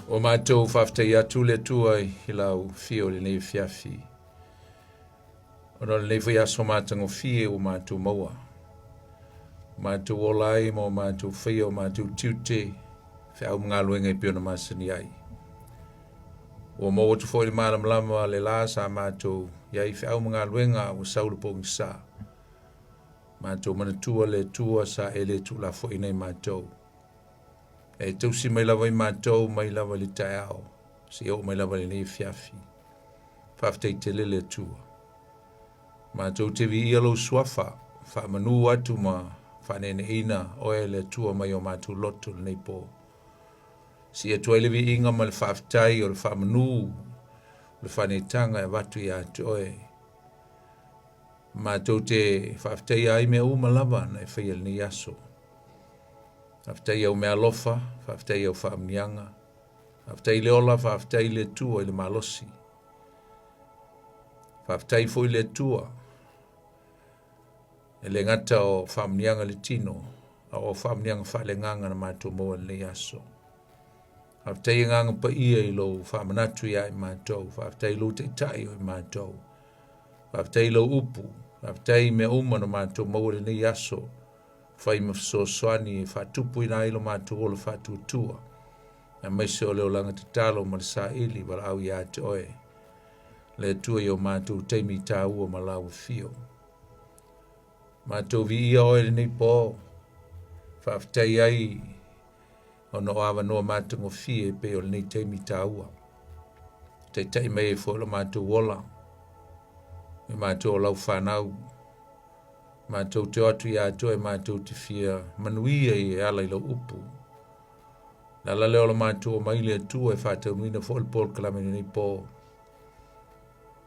O mātou whaftai atu le tua I lau fio le nei fiafi. O no le nei fai aso mātango fie o mātou maua. Mātou olai mo mātou whai o mātou tiute whiau mga luenga I piona masani ai. O mo watu fo I malam lama le la sa mātou iai whiau mga luenga o saulu pongi sa. Mātou manatua le tua sa ele tu la fo I nei mātou. E tausi mai lava I mātou mai lava li tae ao. Si o mai lava li nei fiafi. Whaftai te lele tua. Mātou te vi ialo suafa. Wha manu atu ma whanene ina oe le tua mai o mātou loto le nei po. Si e tua levi inga ma le whaftai o le wha manu. Le whanetanga e watu I atu oe. Mātou te whaftai ai mea uma lava na e whaiel ni aso. Whaftai au mea lofa, whaftai au whaamnianga, whaftai le ola, whaftai le tua I le malosi. Whaftai fo I le tua, e le ngata o whaamnianga le tino, a o whaamnianga whale nganga na mātou moa le aso. Whaftai nganga pa ia I lo whaamanatu ia I mātou, whaftai lo te tai o I mātou, whaftai lo upu, whaftai mea uma na mātou moa le aso, fai mafsosoani fatupu ina ilo mātou o le fatutua. Na maise o leo langa te talo ma le sa ili wala au ia te oe. Le tua I o mātou teimi tā ua ma lau fio. Mātou vi ia oe le nei po. Whaftai ai o no awa noa mātou o fie pe o le nei teimi tā ua. Te tai mai e fo le mātou wola. Me mātou o lau whanau. Mātou te atu ia atoe mātou te fia manuia I ala I lo upu. Lala leo la mātou o maile atua e whātau nuina fo le pol kalamene nei po.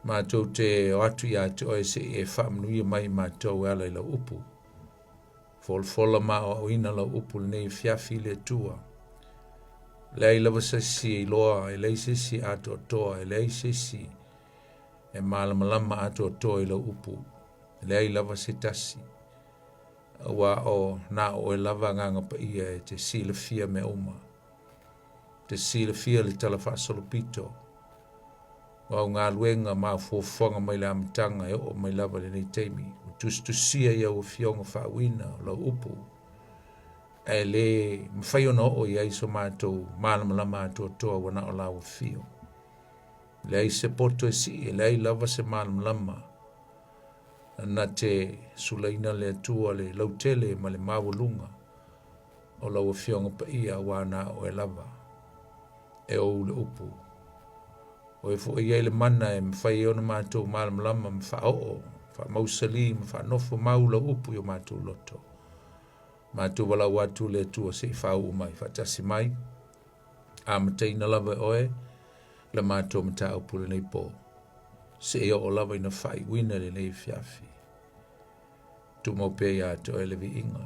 Mātou te atu ia atoe se e whaamanuia mai mātou ala I lo upu. Fola ma o ina lo upu nei fiafi le atua. Lei lava sasi I loa, e lei sasi ato toa, e lei sasi e malamalama ato toa I lo upu. Lei lava se tasi. Wa o na o lava nganga pa ia e te sila fia me uma. Te sila fia le tala whaasolopito. Wa o ngā luenga mā fuafonga mai le amatanga e o mai lava le nei teimi. O tustusia ia o fionga whaawina o la upu. E le mwhai ona o ia iso mātou malamalama ato toa wana o la o fio. Lei se poto e si, lei lava se malamalama. Na te sulaina le atua le lautele ma le mawalunga o lau fionga pa ia wana o e lava e o le upu o e fo ia le mana e mwhai ona mātou malamlama mwha o wha mausali mwha nofo maula upu yo mātou loto mātou wala watu le atua se whau mai whatasi mai a mataina lava oe le mātou mata upu le nei po se e o lava ina whai wina le nei fiafi tu mau pe ia to ele vi inga.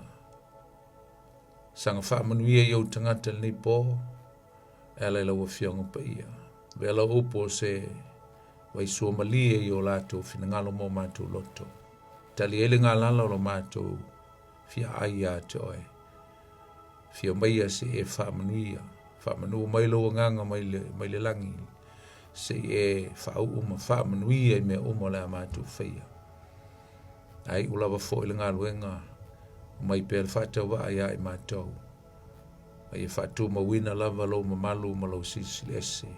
Sanga wha manuia I au tangata le nei po, ele la wa fionga pa ia. Vela upo se wai sua malia I o lato fina ngalo mo mātou loto. Tali ele ngā lala o lo mātou fia ai ia to e. Fia maia se e wha manuia. Wha manua mai lo nganga mai le langi. Se e wha uma wha manuia I mea uma le a mātou whaia. Ai ulawa fo I ngā luenga mai pēr whātau wa ai ai mātou. Ai e whātau mawina lava lo mamalu ma lo sisili ese.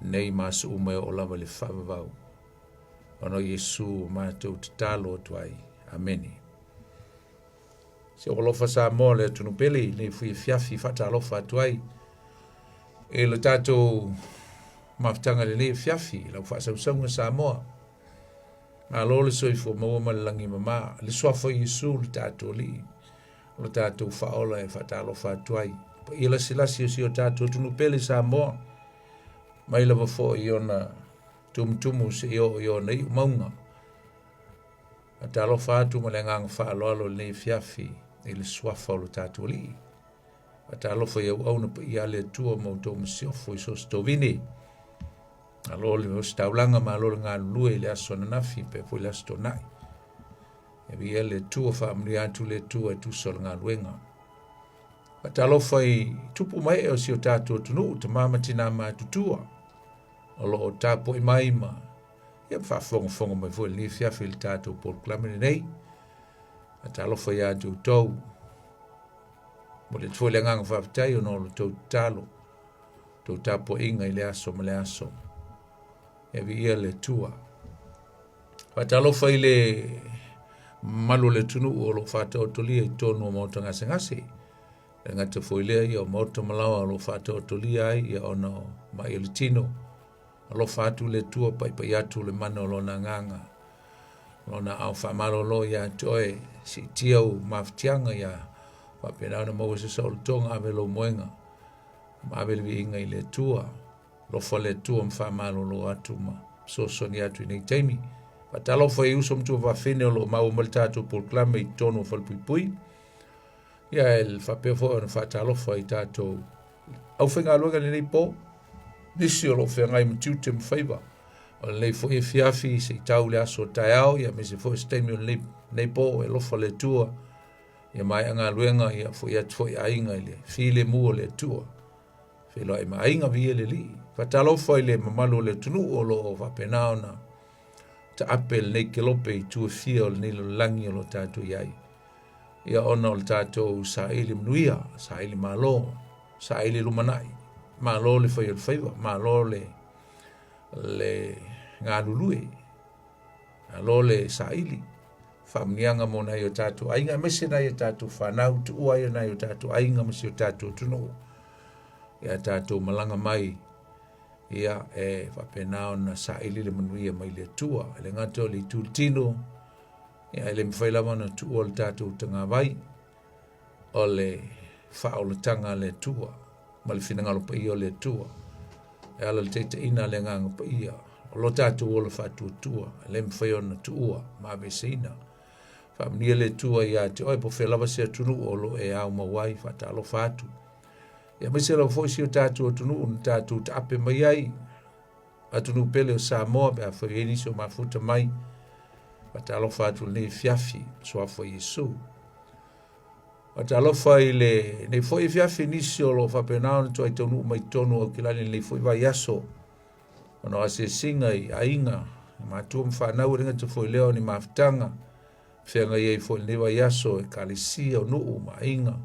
Nei māsu umai o lava le whawawau. Ono Yesu mātou te tālo atu ai. Ameni. Se o lofa Samoa le tunu peli, nei fui fiafi whata alofa atu ai. E le tātou maftanga le nei fiafi, lau whaasausanga Samoa. Ma lo le soifo maua malangi mama, le soafo Yesu le tātou li, le tātou whaola e whatalo whatuai. Pa ila silasi o si o tātou tunu pele Samoa, mai lava fo I ona tumutumu se I ona I maunga. A talo whatu ma le ngang whaaloalo le nei fiafi, I le soafo le tātou li. A talo fo I au auna pa I ale tua mautou masiofo I sos tovini. Alo le staulanga ma lo ngā lue le aso na nafi pe po le asto nai. E vi ele tua fa mri atu le tua tu sol ngā luenga. Patalofa I tupu mai o si o tātou tunu, te mamatina mātutua, o lo o tāpo I maima, ia whaafonga mai fo ni fiafi le tātou proclamene nei, patalofa ia tu tau, mo le tfo le nganga whaafitai o no lo tau talo, tau tāpo inga I le aso ma le aso, ia vi ia le tua. Patalofa I le malu le tunu o lo whātau tolia I tonu o mauta ngase, ngata foilea ia o mauta malawa lo whātau tolia ai ia ona mai le tino, lo fatu le tua pai atu le mana o lona nganga, lona au whamarolo ia toe si tiau maftianga ia wapena na mau se saul tonga ave lo moenga, ave le inga I le tua, lo fa le tua mfamarolo atu ma, so soni atu nei taimi, patalo fa I usom tu wafene lo mau maltatu proclame I tono falpui, ia el whapefo na whatalo fa I tato, au whenga aluanga nei po, nisi o lo whenga I mtiute mwhaiva, o lei fo e fiafi se tau le aso tai au, ia me se fo stemi o nei po e lofa le tua, ia mai anga luenga ia fo ia tfo ia inga ile, file mua le tua, filo ai ma inga via le li, patalo fa ile mamalu le tunu o lo o wapenao na, ta apel nei kelope I tua fia o nei lo langi o lo tatu iai, ia ona o le tatu sa ili mnuia, sa ili malo, sa ili lumanai, malo le fai o le faiva, malo le ngā lulue, malo le sa ili, whamnianga mo na I o tatu ainga, mese na I o tatu whanau, tu ua I na I o tatu ainga, mese o tatu tuno, ia tatu malanga mai, ia e whapenao na sa ili le manuia mai le tua, le ngato li tūtino, ia ele mwhailama na tu ua le tatu tanga vai, o le whao le tanga le tua, ma le whinangalo pa I o le tua, e ala le teita ina le nganga pa ia, o lo tatu o le whatu tua, le mwhaio na tu ua, ma vese ina, whamnia le tua ia te oi po whelava se atunu o lo e au mawai, whatalo whatu, ia mese lau fwoi o tatu o tunu, un tatu ta ape mai ai, atunu pele o Samoa, pe a whaini so mafuta mai, whatalo whatu le fiafi, so a fwoi Yesu, Watalofa I le, ne foi fiafi nisi o lo whapenao to ai tonu mai tonu o kilani le foi vai aso. Ono ase singa I ainga, ma tu mwhanau ringa tu foi leo ni maftanga. Whianga I foi le vai aso e kalisia o nuu ma ainga.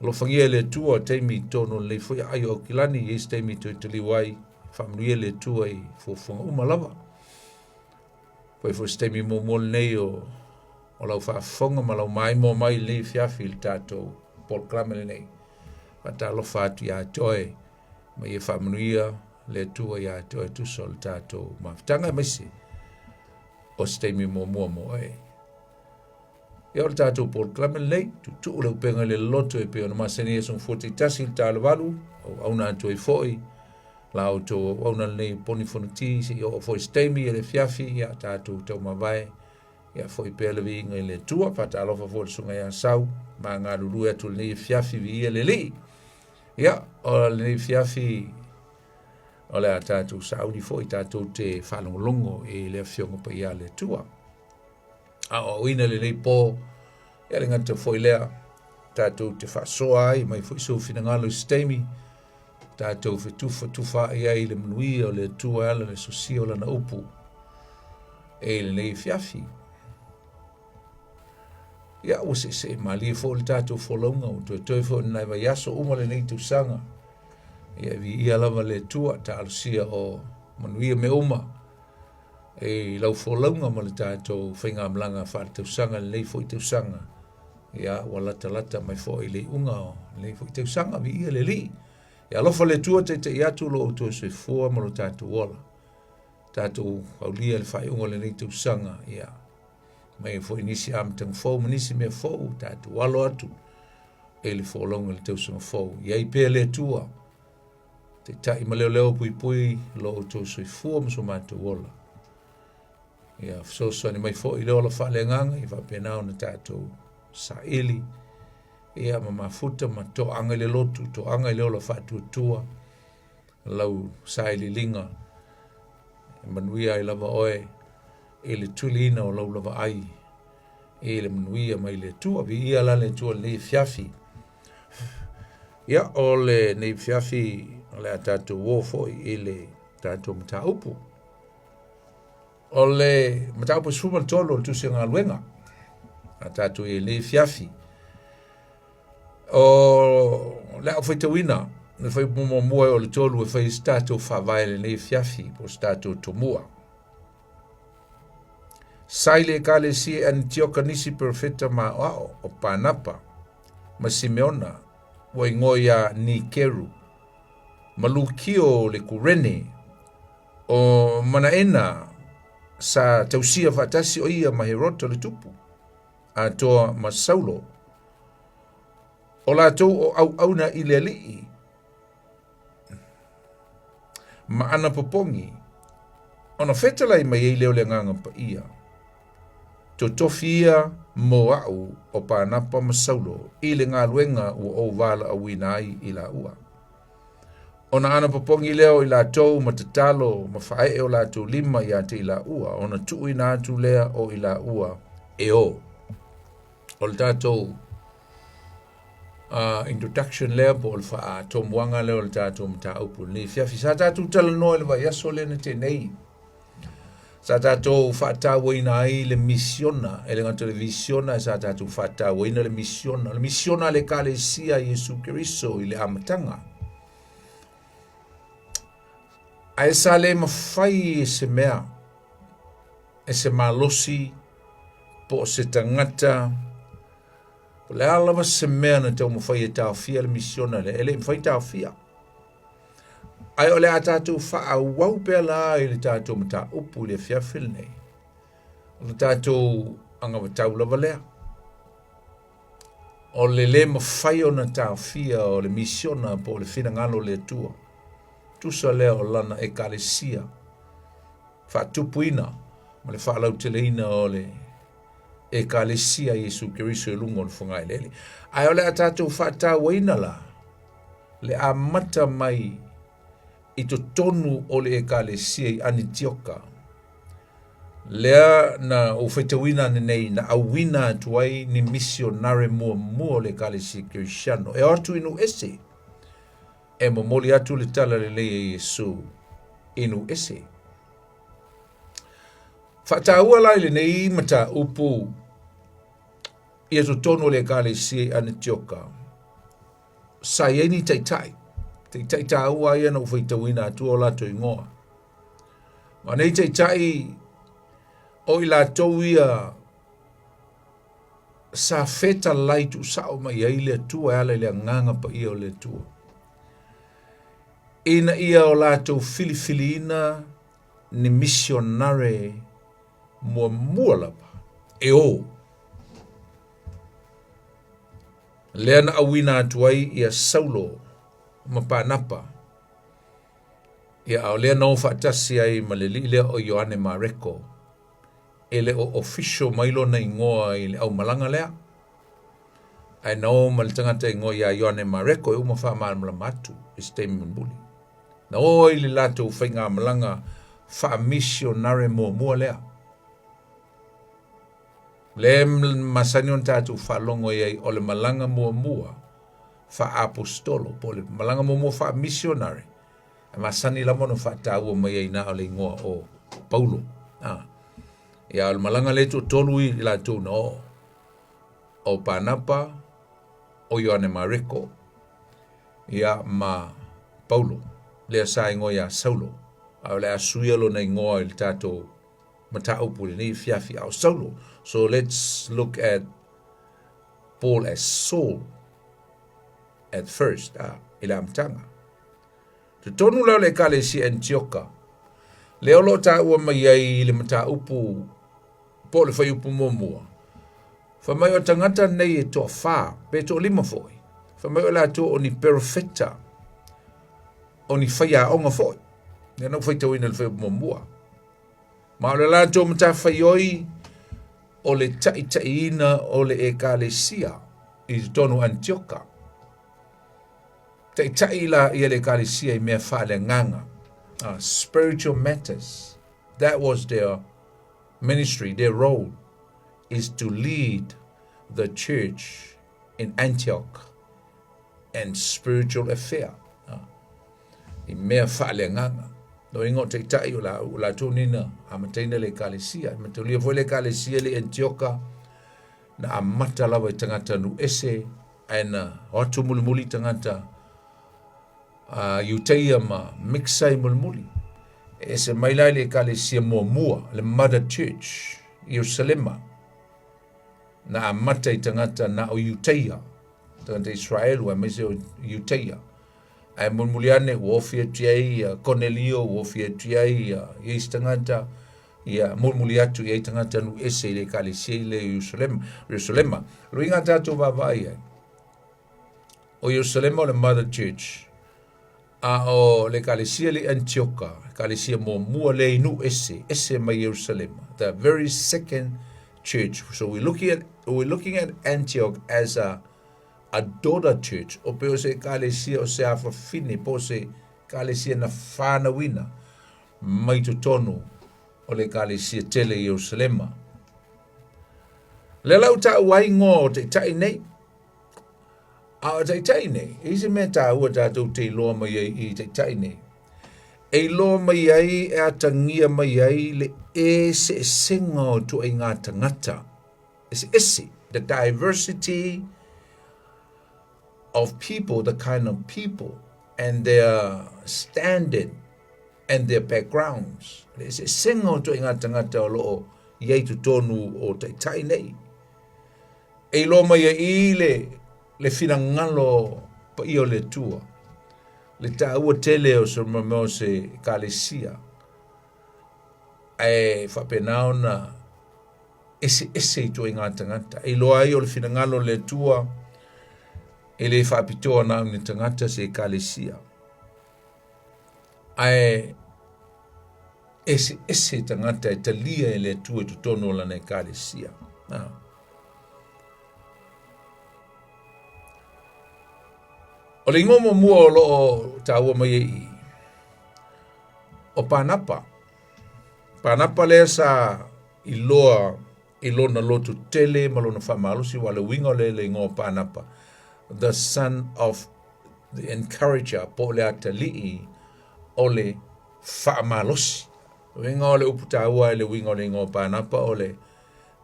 Lo whangia le tua teimi tonu le foi ai o kilani yes teimi tu itali wai. Whamnuia le tua I fufunga umalawa. Poi foi teimi momol nei o lau whaafonga ma lau mai mo mai le fiafi il tātou proclamene nei. Patalo whātu ia toe, ma ia whamanuia le tua ia toe tuso il tātou mawhtanga mese o steimi mo mua mo e. Ia o le tātou proclamene nei, tu le Upega ile Loloto e peo na masani e son 40 tasi il tāle walu, o auna atu e foi, la o tō auna nei poni fonati, si o foi steimi e le fiafi ia tātou tau mawai, ia foi pele vi inga le tua pata alofa fo sunga ia sau ma nga lulu atu le fiafi vi le li ia o le fiafi o le atatu saudi foi tatu te falongo e le fiongo pa ia le tua a o ina le po ia le ngata foi le tatu te fasoa ai mai foi so finangalo stemi tatu tufa ia le mnui o le tua ala le sosio la na upu e le fiafi ia o se mali fo le tatu folonga o toi fo nai vai aso uma le nei tu sanga ia vi ia lava le tua ta alsia o manuia me uma e lau folonga ma le tatu whainga mlanga whare tu sanga le nei fo i tu sanga ia wala lata mai fo i le unga o le fo i tu sanga vi ia le li ia lofa le tua te iatu lo o to se fua ma lo tatu wala tatu aulia le whai unga le nei tu sanga ia mai fo inisi am tang fo nisi me fo tatu walo atu e le fo longa le tau sanga fo ia I pe le tua te tai ma leo pui lo o to se fua ma so matu wala ia so ni mai fo I leo la whale nganga I whapenao na tatu sa ili ia ma mafuta ma to anga le lotu to anga leo la whatu tua lau sa ili linga manuia I lava oe e le tulina o lau lava ai e le manuia mai le tua vi ia la le tua le fiafi Ia o le nei fiafi o le a tātou wō i le tātou mataupu. O le mataupu suma tolo tu se ngā luenga. A tātou i le fiafi. O le au whaitawina, le whai mua o le tolu e whai tātou whawai le nei fiafi po tātou tomua. Saile kale si Antioka nisi profeta ma o Panapa, ma Simeona, wa ingoia ni keru, malukio le kurene, o manaena sa tausia fatasi o ia mahirota le tupu, a toa ma Saulo, o la tau o au auna i le alii, ma ana popongi, ona fetalai mai ei leo le nganga pa ia, to tofia mo au o Panapa ma Saulo i le ngā luenga o vala a winai i la ua. Ona ana popongi leo i la tau ma tatalo ma whae o la tau lima i ate i la ua. Ona tui na atu lea o i la ua e o. O le tātou introduction lea po le wha tō muanga leo le tātou mta upu. Ni fiafi sa tātou tala noe le vai aso le na te nei. Sa tātou whātawa ina ai le misiona, e le ngā televisiona, sa tātou whātawa ina le misiona le kālesia Jesu Keriso i le amatanga. A e sa le mawhai e se mea, e se malosi, po se tangata, po le alawa se mea na tau mawhai e tawhia le misiona le, e le mawhai tawhia. Ai ole a tātou wha wau pēr la i le tātou mata upu le fiafil nei. O le tātou anga watau lava lea. O le mawhai o na tawhia o le misiona po le whina ngalo le tua. Tusa lea o lana e kalesia. Wha tupuina, ma le wha lau teleina o le e kalesia Jesu Keriso e lungo le whangai lele. Ai ole a tātou wha tāwaina la. Le a mata mai i to tonu o le ekalesia i Antioka. Lea na o whaitawina nei na awina atuai ni misionare mua le ekalesia Kirisiano. E atu inu ese. E momoli atu le tala le lea Yesu inu ese. Whataua lai le nei mata upu i to tonu o le ekalesia i Antioka. Saieni taitai. Te tai ua ia na whaitawina atu o lato i ngoa. Ma nei tai o i lato ia sa feta laitu sao mai ai le atua e ala le nganga pa ia o le atua. Ina ia o lato filifilina ni misionare mua lapa. E o. Lea na awina atuai ia Saulo ma Panapa. Ia au lea nau whaatasi ai ma le li lea o Ioane Mareko. E le o official mailo na ingoa i le au malanga lea. Ai nau ma le tangata ingoa ia Ioane Mareko e uma wha maamala matu i Stamen Buli. Na o i le lato whainga malanga wha missionare mua lea. Le masanion tatu wha longo iai o le malanga mua. Fa apostolo po le malanga mo fa missionary ma sani la mono fa tawo mai ina o le ngoa o Paulo ya al malanga le to tolu i la to no o Panapa o Ioane Mareko ya ma Paulo le sa ngoa ya Saulo a le asuelo na ngoa il tato mata upu ni fiafi au Saulo. So let's look at Paul as Saul at first, ila amtanga. Te tonu lau le kale si Antioka. Leo lo ta ua mai ai le mata upu, po le whai upu mua. Whamai o tangata nei e toa wha, pe to lima foi. Whamai o la to o ni perfecta, o ni whai a onga foi. Nea nau whai tau ina le whai upu mua. Ma o le la to mata whai oi, o le tai ina o le e kale sia, i tonu Antioka. Tai la ia le kalesia I mea whaale nganga. Spiritual matters. That was their ministry, their role, is to lead the church in Antioch and spiritual affair. I mea whaaleanganga. No ingo te tai o la tūnina a mataina le kalesia. Matulia foi le kalesia le Antioka na a mata lawa i tangata nu ese aina hotu mulimuli tangata Uteia ma mixai mulimuli. Ese mailai le kalesia mua, le Mother Church, Yerusalema. Na a mata i tangata na o Uteia. Tangata Israel wa mese o Uteia. Ai mulmuliane wofia tiai Cornelio wofia tiai yes tangata ia mulmuliatu ia tangata nu ese le kalesia le Yerusalema luinga tatu vavai o Yerusalema le Mother Church o le kalesia le Antioka kalesia mua le inu ese mai Yerusalema, the very second church. So we're looking at Antioch as a daughter church. O pe o se kalesia o se afa fini po se kalesia na whanawina mai tu tonu o le kalesia tele Yerusalema. Le lau ta wai ngō te tai nei. A te tai nei. I se mea ta ua tātou te loa mai ai te tai nei. E loa mai ai e atangia mai ai le se senga o tu ai ngā tangata. Ese. The diversity of people, the kind of people, and their standard, and their backgrounds. Se senga o tu inga tangata o loo iei tu tonu o te tai nei. E lo mai i le finangalo pa i o le tua. Le ta ua tele o se mamao se kalesia. E whapenao na ese tu inga tangata. E lo ai o le finangalo le tua e le whapitoa na ni tangata se kalesia. Ai ese tangata e talia e le tua tu tono la ne kalesia. O le ngomo mua o loo taua mai i o Panapa. Panapa lea sa i loa na lotu tele malona whamalosi wale wingo le ngō Panapa. The son of the encourager, po le atalii o le whamalosi. Winga o le uputaua le winga o le ngō Panapa o le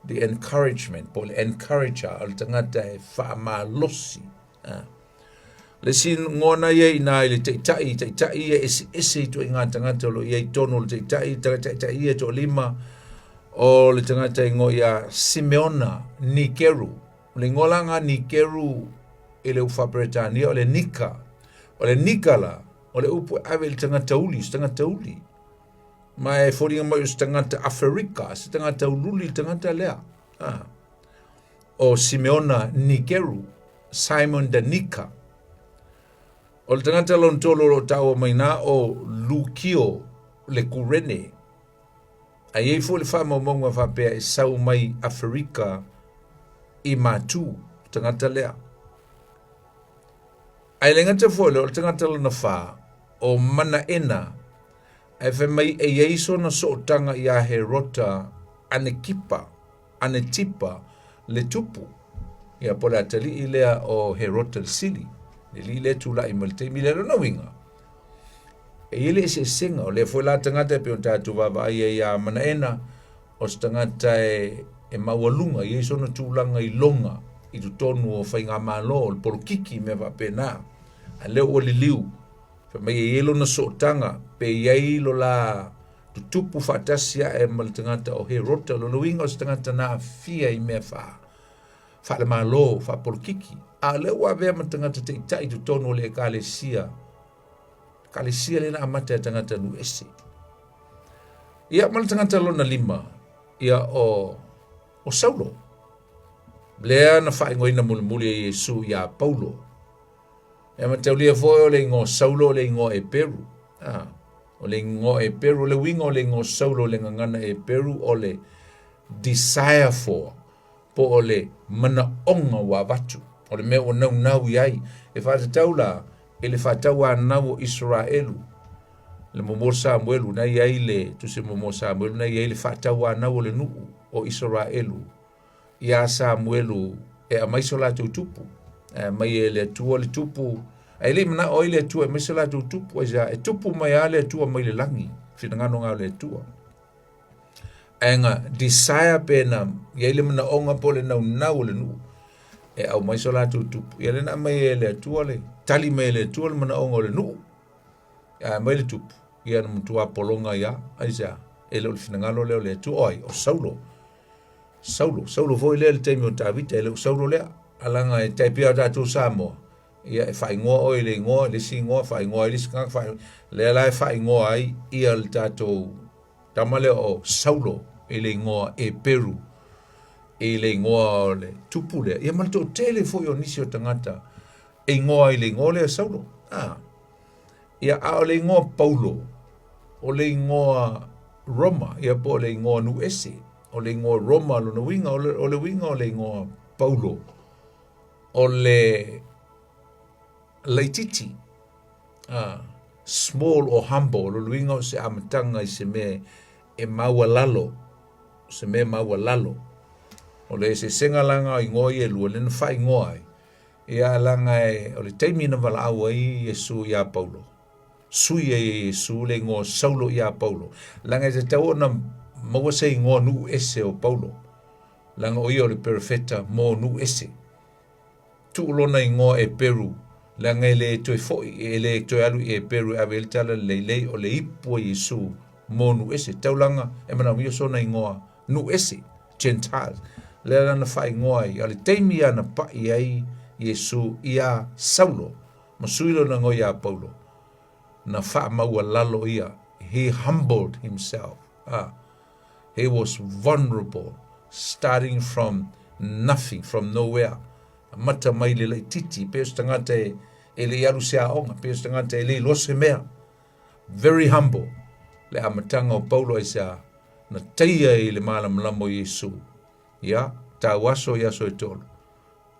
the encouragement, po le encourager, o le tangata e whamalosi. Le sin ngona ye na le teitai e ese to inga tangata lo ye tono le teitai e to lima o le tangata ngo ya Simeona Nikeru le ngolanga Nikeru ele ufa Bretania o le Nika o le Nikala o le upu ave le tangata uli mai foringa mai tangata Afrika tangata ululi tangata lea o Simeona Nikeru Simon the Nika. O le tangata lon tolo lo tau mai na o Lukio le Kurene. A iei fo le whama monga whapea e sau mai Afrika i mātū tangata lea. Ai le ngata fo le o le tangata lona wha o mana ena e whe mai e ieiso na so tanga i a Herota ane tipa le tupu. Ia pole atali i lea o Herota le sili. Li le tu la i malte mi le no winga e ile se singa o le foi la tangata pe onta tu va ia mana ena o tangata e mawalunga i so no tu langa i longa i tu tonu o fainga malo por kiki me va pena a le o liu pe mai elo no so tanga pe ia lo la tu tupu fatasia e mal tangata o Herota lo winga o tangata na fia i me fa le malo fa por kiki a le wa vea matangata te itai tu tono le kalesia le na amata tangata nu ese ia mal tangata lona lima ia o Saulo lea na fai ngoina mulmuli e Yesu ia Paulo e mataulia foi le ngo Saulo le ngo e Peru o le ngo e Peru le wingo le ngo Saulo le ngana e Peru o le desire for po o le mana onga wa watu o le mea o nau iai e whatatau la e le whatau a nau o Israelu le momo Samuelu na iai le tu se momo Samuelu na iai le whatau a nau o le nuu o Israelu ia Samuelu e a maiso la tutupu mai e le tua le tupu, ai le mana o le tua, mai se la tupu, e tupu mai a le tua mai le langi, finangano ngā le tua. Nga desire pena, ia le mana onga po le nau le nu, e au mai so la tupu, ia le na mai e le tua le, tali mai le tua le mana onga le nu, mai le tupu, ia na mutua polonga ia, aisa, e le finangano leo le tua, oi, o Saulo foi le teimi o Tavita, e le Saulo lea, alanga e taipia tātou Samoa, ia e whai ngoa o le ngoa, le si ngoa, whai ngoa, le si kanga whai, le la e whai ngoa ai, ia le tātou, tamale o Saulo, e le ngoa e Peru, e le ngoa o le tupu lea, ia malto tele foi o nisi o tangata, e ngoa i le ngoa lea Saulo, ia a o le ngoa Paulo, o le ngoa Roma, ia po le ngoa nu ese, o le ngoa Roma, lo na winga, o le winga o le ngoa Paulo, o le leititi, small or humble, lo winga o se amatanga i se me e maua lalo, se me maua lalo, o le se senga langa i ngoa i e lua, le na whai ngoa ai, ia langa e, o le teimi na wala awa i Yesu ia Paulo, sui e Yesu le ngoa Saulo ia Paulo, langa e te tau na maua se ngoa nu ese o Paulo, langa o ia o le perfeta mo nu ese, tu lona i ngoa e Peru, langa e le toi foi, e le toi alu e Peru, a vele tala le o le ipo Yesu mo nu ese, tau langa e mana mio sona i ngoa nu ese, Gentiles, le lana whai ngoa i, ale teimi ana pa i ai Yesu ia Saulo, ma suilo na ngoa ia Paulo, na wha maua lalo ia, he humbled himself, he was vulnerable, starting from nothing, from nowhere. Mata mai le titi, peos tangata e le alu se aonga, peos tangata e le lose mea. Very humble. Le amatanga o Paulo e sa na teia e le malamalamo Yesu. Ia, ta waso yaso e tolo.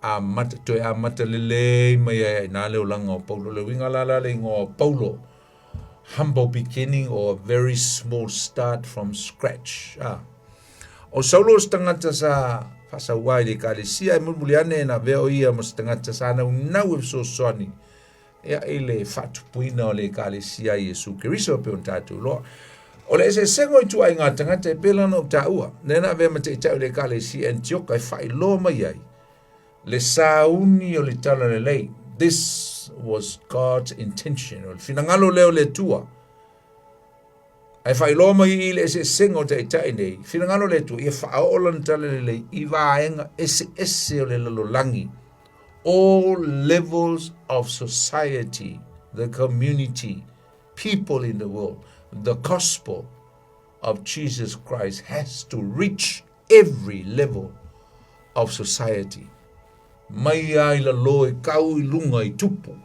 A mata, toi a mata le mai e na leo langa o Paulo. Le winga la le o Paulo. Humble beginning or a very small start from scratch. O Saulo tangata sa fasa wai le kalesia e mulmuliane na veo ia mas tangata sa na unau e so soni. Ia ele fatu puina o le kalesia Yesu Kiriso pe on tatu lo. O le se sengo tu ai ngā tangata e pela no taua. Nena vea mate tau le kalesia Antioch ai fai lo mai ai. Le sauni o le tala le lei. This was God's intention. O le finangalo leo le tua. Ai fai lo mai I le se sengo te tai nei. Finangalo le tua. Ia whaola ntale le lei. I vaenga ese o le lalolangi. All levels of society, the community, people in the world, the gospel of Jesus Christ has to reach every level of society. Mai ai la loe kau I lunga I tupu.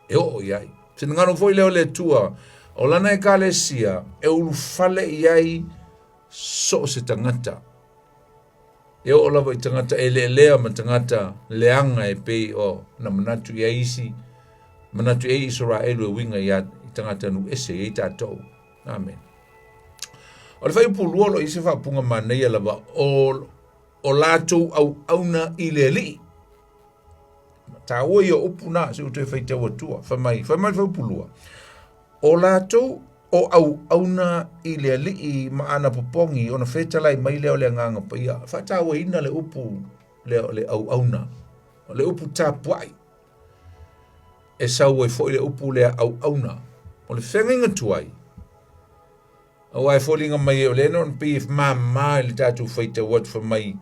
E o iai. Sinangano foi leo le tua. O lana e kalesia e ulu fale iai so se tangata. E o lava I tangata e lea ma tangata leanga e pei o na manatu ia isi. Manatu e Israelu e winga ia I tangata nu ese e tātou. Amen. O le whai pulua lo I se whapunga manei lava o lātou au auna I le li. Ta o ia upuna se utoe whai taua tua. Whamai whaupulua. O lātou o au auna I le li maana popongi o na whetalai mai leo le nganga pa ia. Whata o ina le upu le au auna. Le upu tāpuai. E sau e fo le upu le au auna. O le whenginga tuai. O ai fōlinga mai o le non pif mamma le tātou whaita wat whamai.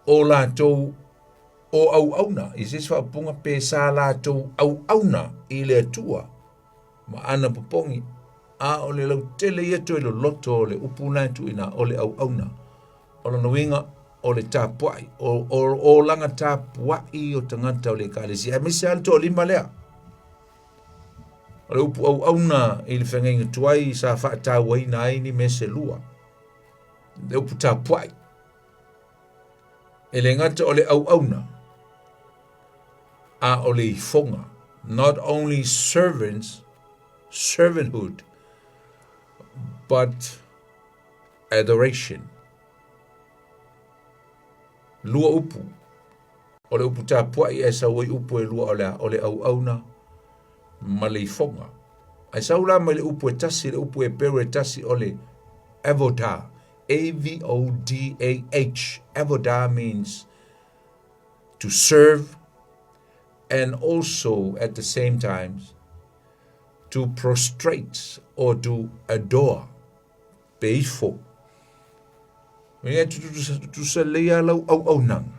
O lātou o au auna. I se swa punga pe sa lātou au auna I le atua. Ma ana popongi. A o le lau tele ieto e Loloto o le upu naitu ina o le au auna. O le nuinga o le tāpuai. O langa tāpuai o tangata o le kālesi. A misi alto o lima lea. O le upu au auna I le whengenga tuai sa whaata waina aini me se lua. Le upu tāpuai. E le ngata o le au auna. A o le ifonga. Not only servanthood, but adoration. Lua upu. O le upu tāpua I e sa oi upu e lua o le au auna ma le ifonga. Ai saula ma le upu e tasi, le upu e peru e tasi o le avodah. A-V-O-D-A-H. Avodah means to serve and also at the same time to prostrate or to adore. Peifo. Mea tu sa lea lau au nang.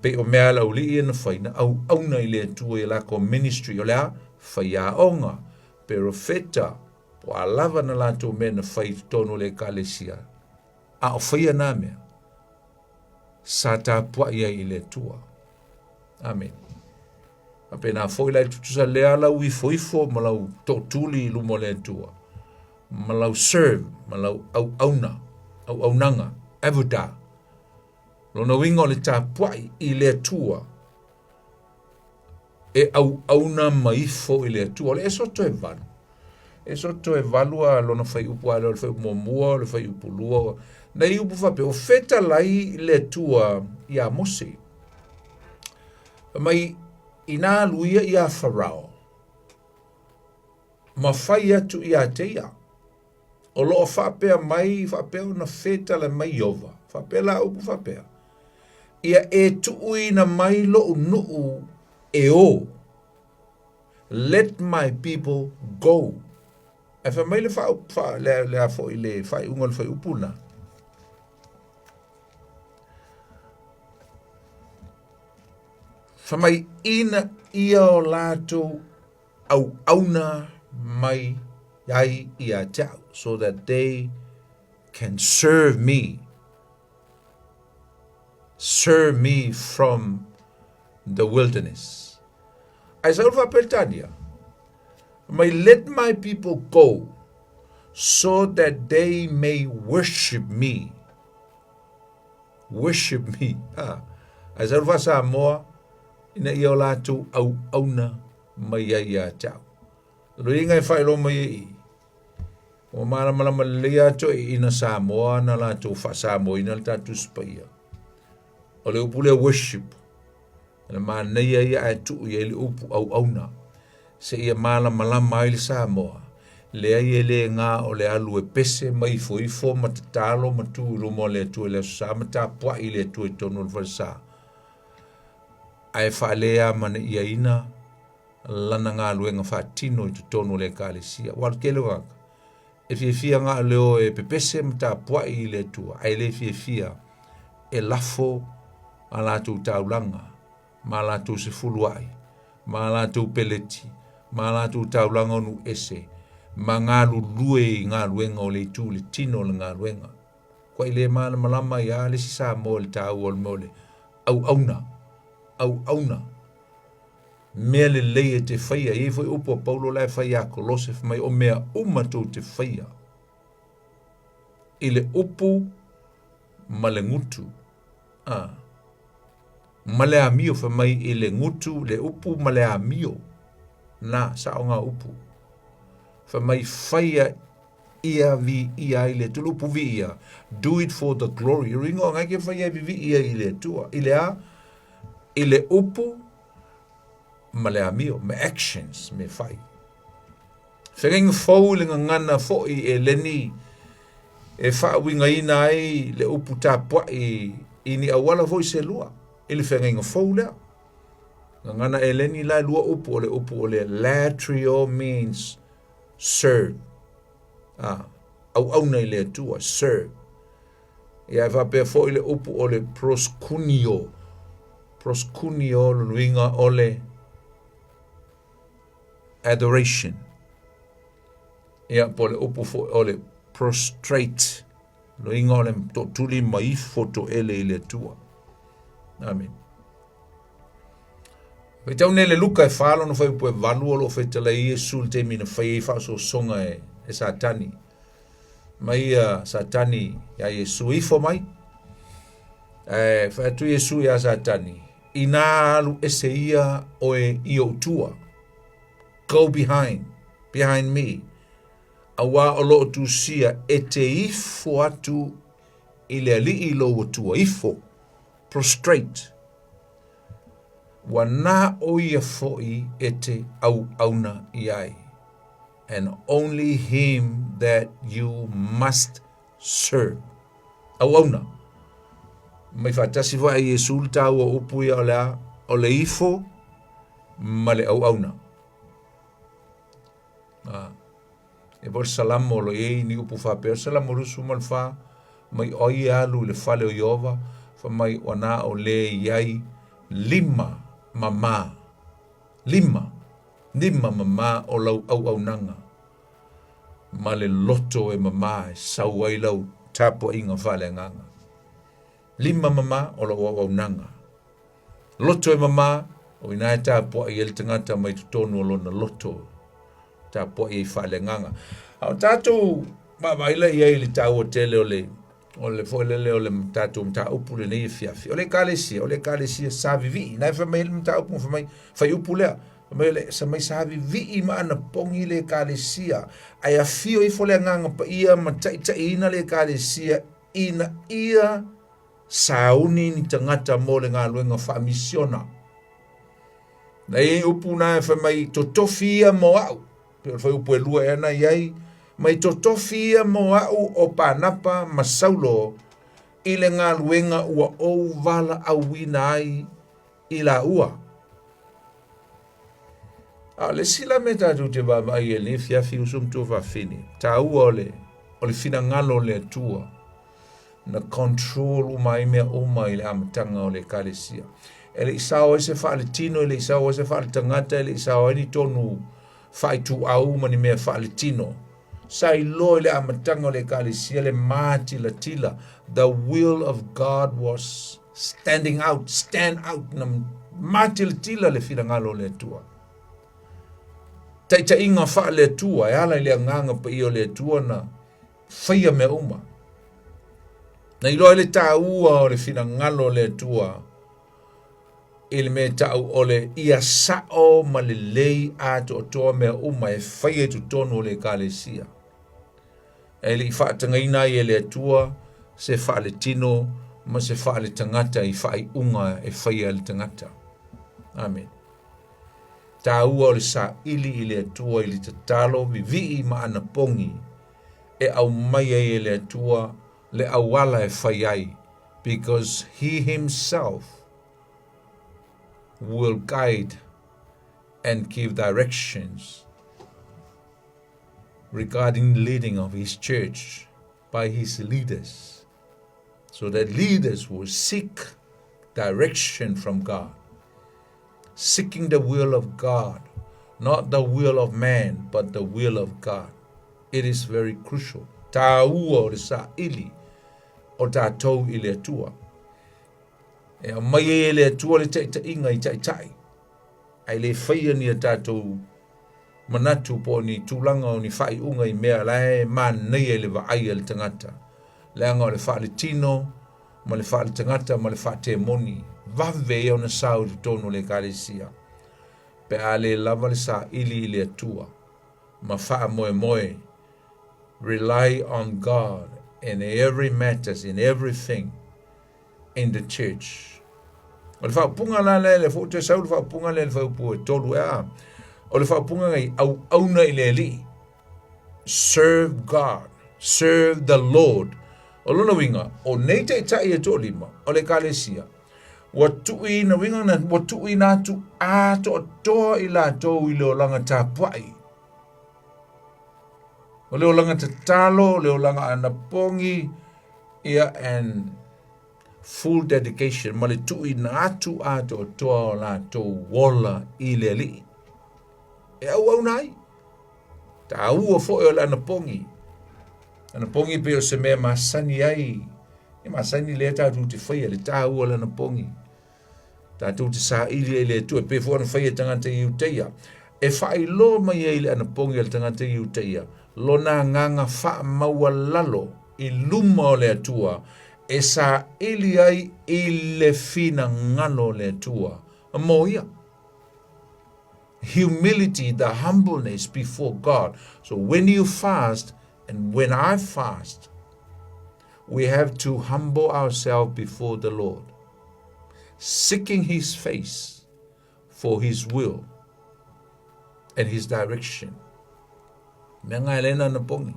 Pe o mea lau li ina whaina au na I le tua I la ko ministry o lea whaia onga. Pero feta po a lava na lato me na whai tono le kalesia. A o whaia na mea. Sa ta pua ia I le tua. Amen. A pe na foi lai tu sa lea lau I foifo ma lau to tuli I lumo le tua. Ma lau serve, ma lau au nanga, avodah. Lona wingo le ta puai I le tua. E au na maifo I le tua. Le eso to e valu. Eso to e valua lona fai upu ale, le fai mua, le fai upu lua. Na I upu fape, o feta lai le tua I a mose. Mai ina luia I a farao. Ma fai atu I a teia. O loo whapea mai, whapea na feta le mai ova. Whapea la upu whapea. Ia e tuui na mai lo nuu e o. Let my people go. E wha mai le le a fo I le whai unga le whai upuna. Wha mai ina ia o lato au auna mai Yai ia tau, so that they can serve me from the wilderness. I said, may let my people go so that they may worship me. Worship me. I said, Samoa, ina ia la tu au auna mai ia tau. Ringa I whai lo mai o malama lea to ina Samoa na la to fa Samoa ina la tu spaia. O le upu le worship. Le mana ia atu ia le upu au auna. Se ia malama mai le Samoa. Le ia le ngā o le alu e pese mai foifo matatalo matu lo mo le tu le sa mata pua I le tu tonu le sa. Ai fa lea mana ia ina lana ngā luenga fa tino I tonu le kalesia. Wal kele waka. E fia ngā leo e pepese mta pua I le tua. Ai le fia e lafo a la tu taulanga. Ma la tu se fuluai. Ma la tu peleti. Ma la tu taulanga nu ese. Ma ngā lulue ngā luenga o le tu le tino le ngā luenga. Kwa I le mana malama ia le si sa mo le tau o le mole. Au auna. Mea le leie te whaia, e foi upo Paulo lai whaia kolose mai o mea umatou te whaia. I le upu ma le ngutu. Ma le amio mai I le ngutu, le upu ma le amio. Na, sa o ngā upu. Mai whaia ia vi ia I le tulupu vi ia. Do it for the glory. Ringo ngai ke whaia vi ia I le tua. I le a, I le upu, ma le amio, me actions, me fai. Whengang fau le ngana foi e leni, e whaawinga ina ai le upu tā pua I ni awala foi se lua. I le whengang fau lea. Ngana e leni la lua upu o le latrio means serve. Au nei le tua, serve. Ia e whapea foi le upu o le proskunio. Proskunio luinga o le adoration. Ia po le upu fo o le prostrate. Lo inga o le to tuli mai foto ele I le tua. Amen. Pe tau ne le luka e whalo no whai pue valu o lo whetala I Iesu te mina whai e whaso songa e satani. Mai satani ya Iesu ifo mai. Whatu Iesu ya satani. Ina alu ese ia o e I tua. Go behind me. Awa o lo tu sia e te ifo atu I le ali I lo tua ifo. Prostrate. wana o ia fo'i e te au auna iai. And only him that you must serve. Au auna. Mai whatasi wa e Yesu tau o upu ia o le ifo, ma le au auna. E por salamo lo e ni upu whapea, salamo rusu malfa, mai oi alu le fale o Iova, fa mai wana o le iai lima mama mama o lau au nanga. Ma le loto e mama e sau ai lau tapo inga fale nganga. Lima mama o lau au nanga. Loto e mama o ina e tapo ai el tangata mai tutonu o lona loto. Tapo ai fale nganga. Au tatu mawaila iai li tau o tele o le foilele o le tatu mta upu le nei fiafi. O le kalesia savi vi. Nai fa mai mta upu fa mai fai upu lea. Mele sa mai savi vi ma ana pongi le kalesia. Ai a fio I fole nganga pa ia ma taita ina le kalesia ina ia sauni ni tangata mo le ngā luenga wha misiona. Nei upu na fa mai totofia mo au. Pero fai upu e lua e ana iai. Mai totofia mo au o panapa masaulo I le ngā luenga ua ou vala au wina ai I la ua. Le sila me tatu te baba I le fiafi usum tu fa fini. Ta ua o le fina ngalo le tua. Na control umai mea umai le amatanga o le kalesia. Ele isao ese fa le tino, ele isao ese fa le tangata, ele isao eni tonu fai tu au mani mea fa le tino. Sai lo le amatanga o le kalesia le mati la tila. The will of God was stand out na mati la tila le fina ngalo le tua. Taita inga wha le tua, e ala I le nganga pa I o le tua na whaia me uma. Na ilo le ta ua o le fina ngalo le tua, ele me tau o le ia sao ma le lei ato o toa me uma e whaia tu tonu o le kalesia. E le I whaatanga ina I le tua, se wha le tino, ma se wha le tangata I wha I unga e whaia le tangata. Amen. Ta ua o le sa ili I le atua I le tatalo vivi ma ana pongi e au mai e le atua le awala e whaiai because he himself will guide and give directions regarding leading of his church by his leaders so that leaders will seek direction from God. Seeking the will of God, not the will of man, but the will of God. It is very crucial. Ta ua o le sa ili, o tātou I le atua. E a mai e le atua le taita inga I taitai. Ai le whaia ni a tātou manatu po ni tūlanga o ni whai unga I mea lae man nei e le vaai le tangata. Leanga o le wha le tino, ma le wha le tangata, ma le wha te moni. Vave e ona sau tu tonu le kalesia. Pe a le lava le sa ili I le atua. Ma wha moe. Rely on God in every matters, in everything in the church. O le wha punga la le fo te sau le wha punga le wha upu e tolu ea. O le wha punga ngai au auna I le li. Serve God. Serve the Lord. O lona winga, o nei te tai e to lima, o le kalesia. Watui na winga na watui na tu ato toa I la tau I leo langa tapai. O leo langa tatalo, leo langa anapongi, ia and full dedication. Ma le tui na atu ato toa la tau wola I le li. E au nai. Ta ua fo e la anapongi. Anapongi pe o se mea masani ai. E masani le tatu te whaia le ta ua la anapongi. Tātou te sa ili e le tu e pe fōna whaia tangata I uteia. E whai lo mai e le anapongi e le tangata I uteia. Lo nā nganga wha maua lalo I luma o le atua. E sa ili ai I le fina ngano le atua. Moia. Humility, the humbleness before God. So when you fast and when I fast, we have to humble ourselves before the Lord. Seeking his face, for his will and his direction. Me ngai lena na pongi.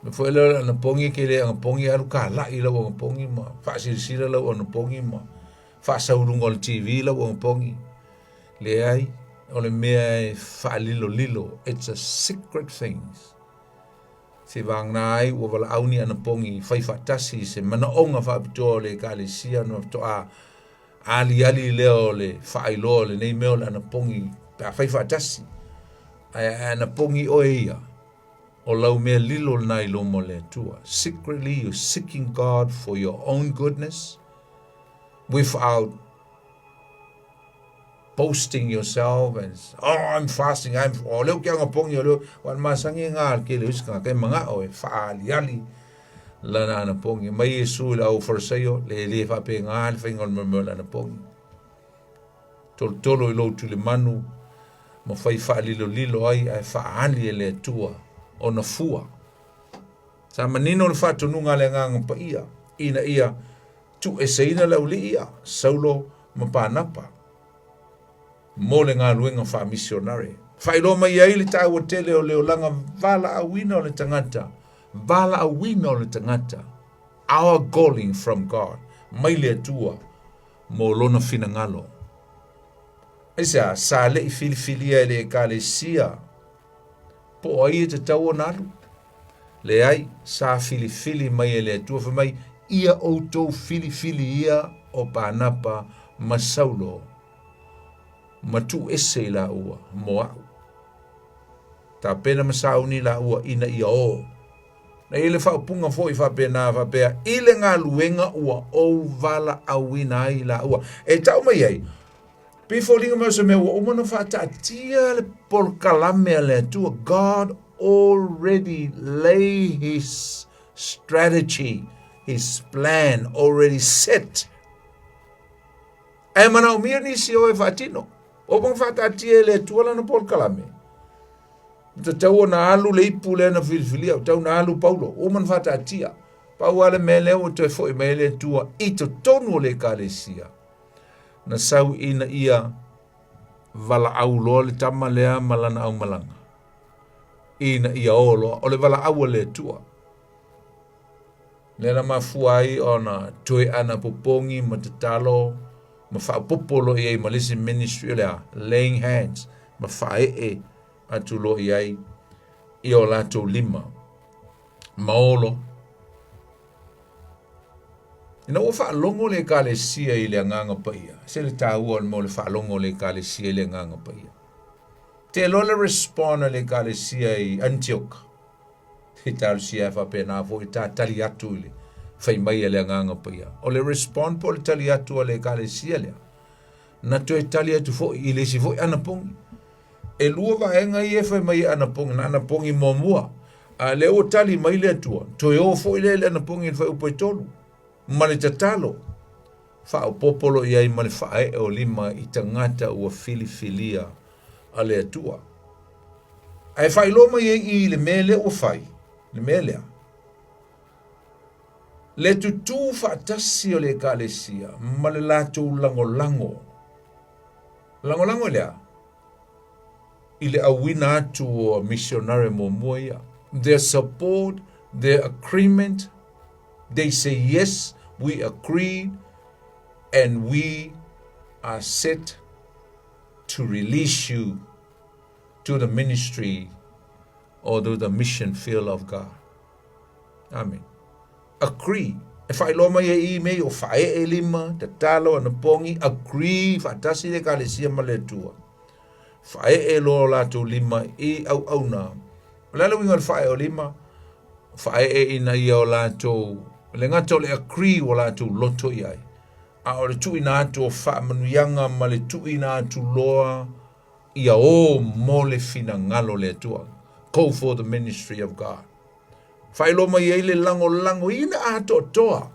Me foi le na pongi ke le na pongi alu ka la i lo na pongi ma. Fa sila lo na pongi ma. Fa saurungo le TV lo na pongi. Le ai o le mea fa lilo. It's a secret things. Se vang nai o wala auni ana pongi fai fatasi se mana onga fa pito le kale sia no to a ali leo le fa ilo le nei meo ana pongi pa fai fatasi ana pongi o ia o lau mea lilo nai lo mo le tua. Secretly you're seeking God for your own goodness without boasting yourself and I'm fasting, I'm leo kia nga pongi leo wan masangi nga ke leo iska ke mga o fa ali lana na pongi mai Yesu la o forsayo le fa pe nga al fingol mo na pongi tolo lo tu le manu mo fai fa lilo ai fa ali le tua o na fua sa manino le fa tonu nga le nga pa ina ia tu eseina la uli ia saulo mapanapa mo le ngā luenga wha missionary. Whairo mai ai le tāua tele o leo langa vala awina o le tangata. Vala awina o le tangata. Our calling from God. Mai le atua mo lona fina ngalo. Esa sa le I filifilia le ka le sia. Po ai te tau o nalu. Le ai sa filifili mai le atua fa mai ia outou filifili ia o panapa masaulo. Matu ese la ua moa ta pena masauni la ua ina ia o na ile fa punga foi fa pena fa pea ile nga luenga ua o vala awina ai la ua e tau mai ai before linga mo se me o mono fa ta tia le por kalame le tu God already lay his strategy, his plan already set. E mana o mirni si o e fatino o bang fata tie le tuala na por kalame te tau na alu le ipu le na filfilia tau na alu paulo o man fata tia pau ale mele o te foi mele tua ito tonu le kalesia na sau ina ia vala au lo le tama lea malana au malanga ina ia olo o le vala au le tua le na mafuai ona toe ana popongi matatalo ma fa popolo e malisi ministry le laying hands ma fa atu lo ai I o lato lima maolo ina o fa longo le kalesia I le nganga paia se le tau mo le fa longo le kalesia le nganga paia te lo le respond le kalesia I Antioch hital sia fa pena vo ita tali atu le fai mai le nganga paia o le respond po le tali atu le kalesia le na to tali atu fo I le si fo ana pong e lua va enga I fai mai ana pong na ana pong I momua a le o tali mai le atu to yo fo le ana pong I fai upo tolu ma le tatalo fa o popolo I ai ma le fa o lima I tangata ua filifilia a le atua ai fai lo mai I le mele o fai le mele le tutu fatasi o le kalesia ma le lato lango lea I le awina atu o missionary mo moia their support, their agreement, they say yes, we agree and we are set to release you to the ministry or to the mission field of God. Amen. Agree. If I lo mai e me o fa e lima te talo na pongi agree fa tasi le kalesia maletua. Fa e lo la to lima e au na. La lo winga fa e lima fa e ina ia o la to le ngato le agree o la to loto ia. A o le tu ina to fa manuyanga ma le tu ina to loa ia o mole fina ngalo le tua. Go for the ministry of God. Failo mai ele lango ina ato toa.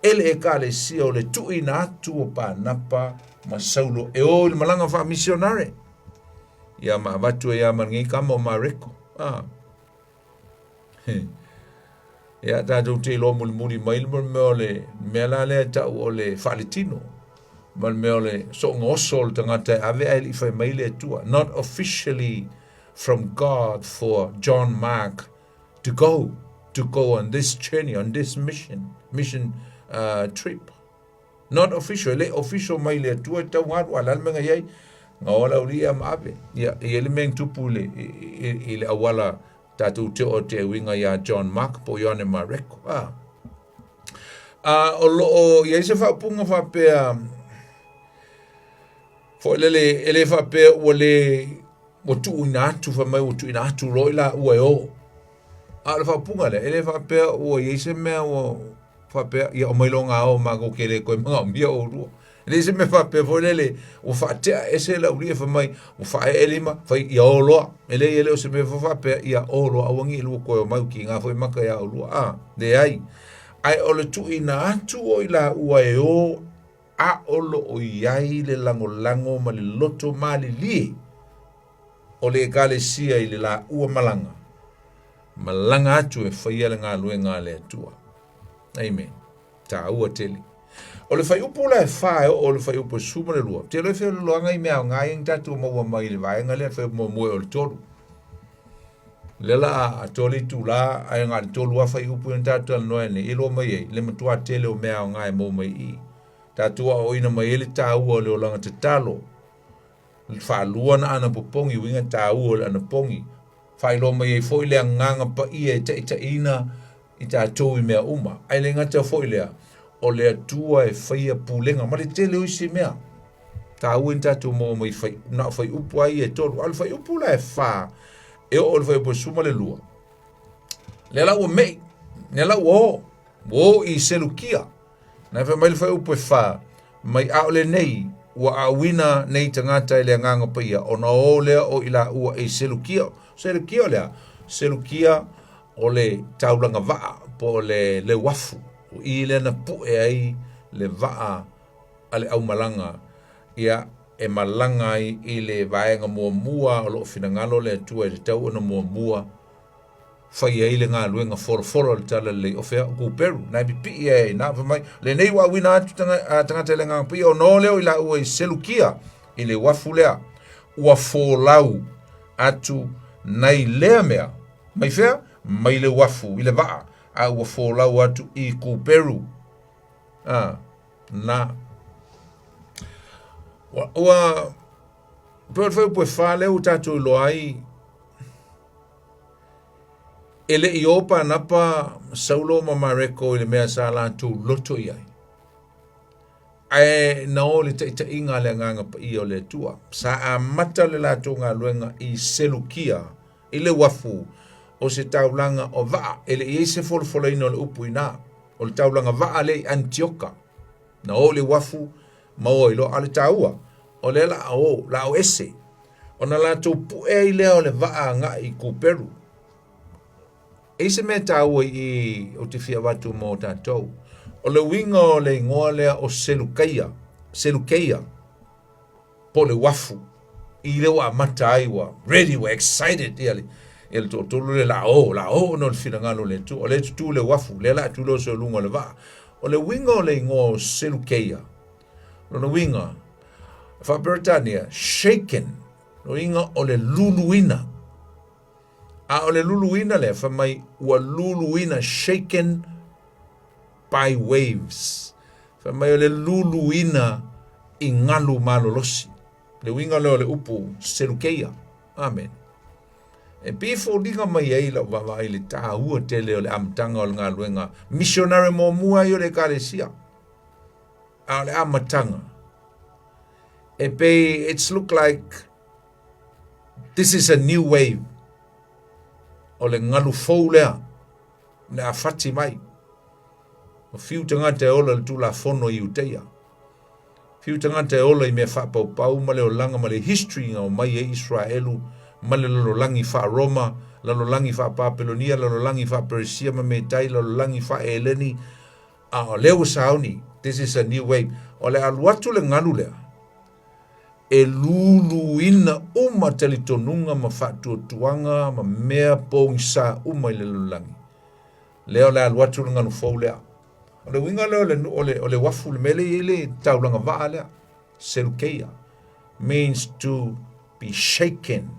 Ele e kale sia o le tu ina atu o pa napa masaulo e o le malanga fa missionary. Ia ma watu ia mangi kamo mareko. Ia tatou te lo muli mai le mele le ta o le falitino. mal meole so ngosol tangata ave ai I whai mai le tua. Not officially from God for John Mark to go on this journey, on this mission trip. Not official, le official mai le tua tau ngā wala menga yai ngawala uria maabe. Ya ele meng tupule ile awala tatu te o te winga ya John Mark po yone mareko. O lo ya se fa punga fa pe fo ele fa pe ole mo tu ina tu fa mai o tu ina tu roila o ala fa punga le ele fa pe o ye se me o fa pe ya o mai longa o ma go kele ko ma mbia o ru ele se me fa pe fo le o fa te ese la uri fa mai o fa ele ma fa ya o lo ele o se me fa pe ya o lo a wangi lu ko ma ki nga fo ma ka ya o lo de ai o le tu ina tu o ila o a olo o iai le lango ma le loto ma le li o le gale sia i le la ua malanga atu e whaia le ngā lue ngā le atua. Amen. Ta ua teli. O le whai upo la e whae o le whai upo suma le lua. Te loe whai luanga I mea o ngā yang tatu maua mai le vaenga le whai mo moe o le tolu. Lela a toli tu la ai ngā le tolu a whai upo yon tatu al noe ne ilo mai e le matua tele o mea o ngā e mo mai I. Tatua o ina mai ele tā ua o le o langa te talo. Whaalua na ana popongi winga tā ua o le ana pongi. Whailo mai e foi lea nganga pa ia e ta ina I tā tōi mea uma. Ai le ngata foi lea o lea tua e whaia pūlenga. Ma le tele uisi mea. Tā ua in tātou mō mai whai. Na whai upu ai e tolu. Al whai upu la e wha. E o le whai upu suma le lua. Le la ua mei. Ne la ua o. Wo I selukia. Na whai mai le whai upu e wha. Mai ao le nei. Ua awina nei tangata I le nganga pa ia. O na o lea o ila ua e selukia. Selukia lea. Selukia o le taulanga waa po le wafu. O I le na pu e ai le waa ale au malanga. Ia e malanga I le vaenga mua o lo finangalo le tua e tau ana mua. Whai ai le ngā luenga fora le tala le ofea ku Peru. Nai pipi e na mai le nei wa wina atu tangata le ngā pia o no leo I la ua I selukia I le wafu lea. Ua fōlau atu nai lea mea. Mai fea? Mai le wafu I le waa. A ua fōlau atu I ku Peru. Na. Ua Peru whai ue wha leo tatu loa ai. Ele I opa napa saulo mamareko I le mea sa la tu loto I ai. Ai na o le ta inga le nganga pa I o le tua. Sa a mata le la tu ngā luenga I selukia. I le wafu o se taulanga o waa. Ele I se folfola ino le upu ina. O le taulanga waa le Antioka. Na o le wafu maoilo ale taua. O le la o ese. O na la tu pu e I leo le waa nga I ku Peru. Eise me taua I o te fia watu mo tātou. O le winga o le ingoa lea o selukeia. Po le wafu. I le wa mata ai wa. Ready, we're excited. Ele to tolu le la o no le finangalo le tu. O le tu le wafu. Le la tu lo se lunga le va. O le winga o le ingoa o selukeia. O le winga. Fa Britannia. Shaken. O winga o le luluina. A o le luluina le, fa mai ua luluina shaken by waves. Fa mai o le luluina I ngalu malolosi. Le winga leo le upu selukeia. Amen. E pifo dinga mai ai la wawa ai le taha ua tele o le amtanga o le ngā luenga. Missionary mo mua I o le kalesia. A le amatanga. E pe, it's look like this is a new wave. O le ngalu fau lea, ne a fati mai. O fiu tangata e ola le tula fono I uteia. Fiu tangata e ola I mea whapau pau, ma le o langa ma le history nga o mai e Israelu, ma le lalo langi wha Roma, lalo langi wha Papelonia, lalo langi wha Persia, ma me tai, lalo langi wha Eleni. O leo sauni, this is a new wave. O le aluatu le ngalu lea. E lulu ina uma talitonunga ma fatu tuanga ma mea pong sa uma I le lulangi. Leo le aluatu nganu fau lea. O le winga leo o le wafu le mele I le taulanga waa lea. Selkeia means to be shaken,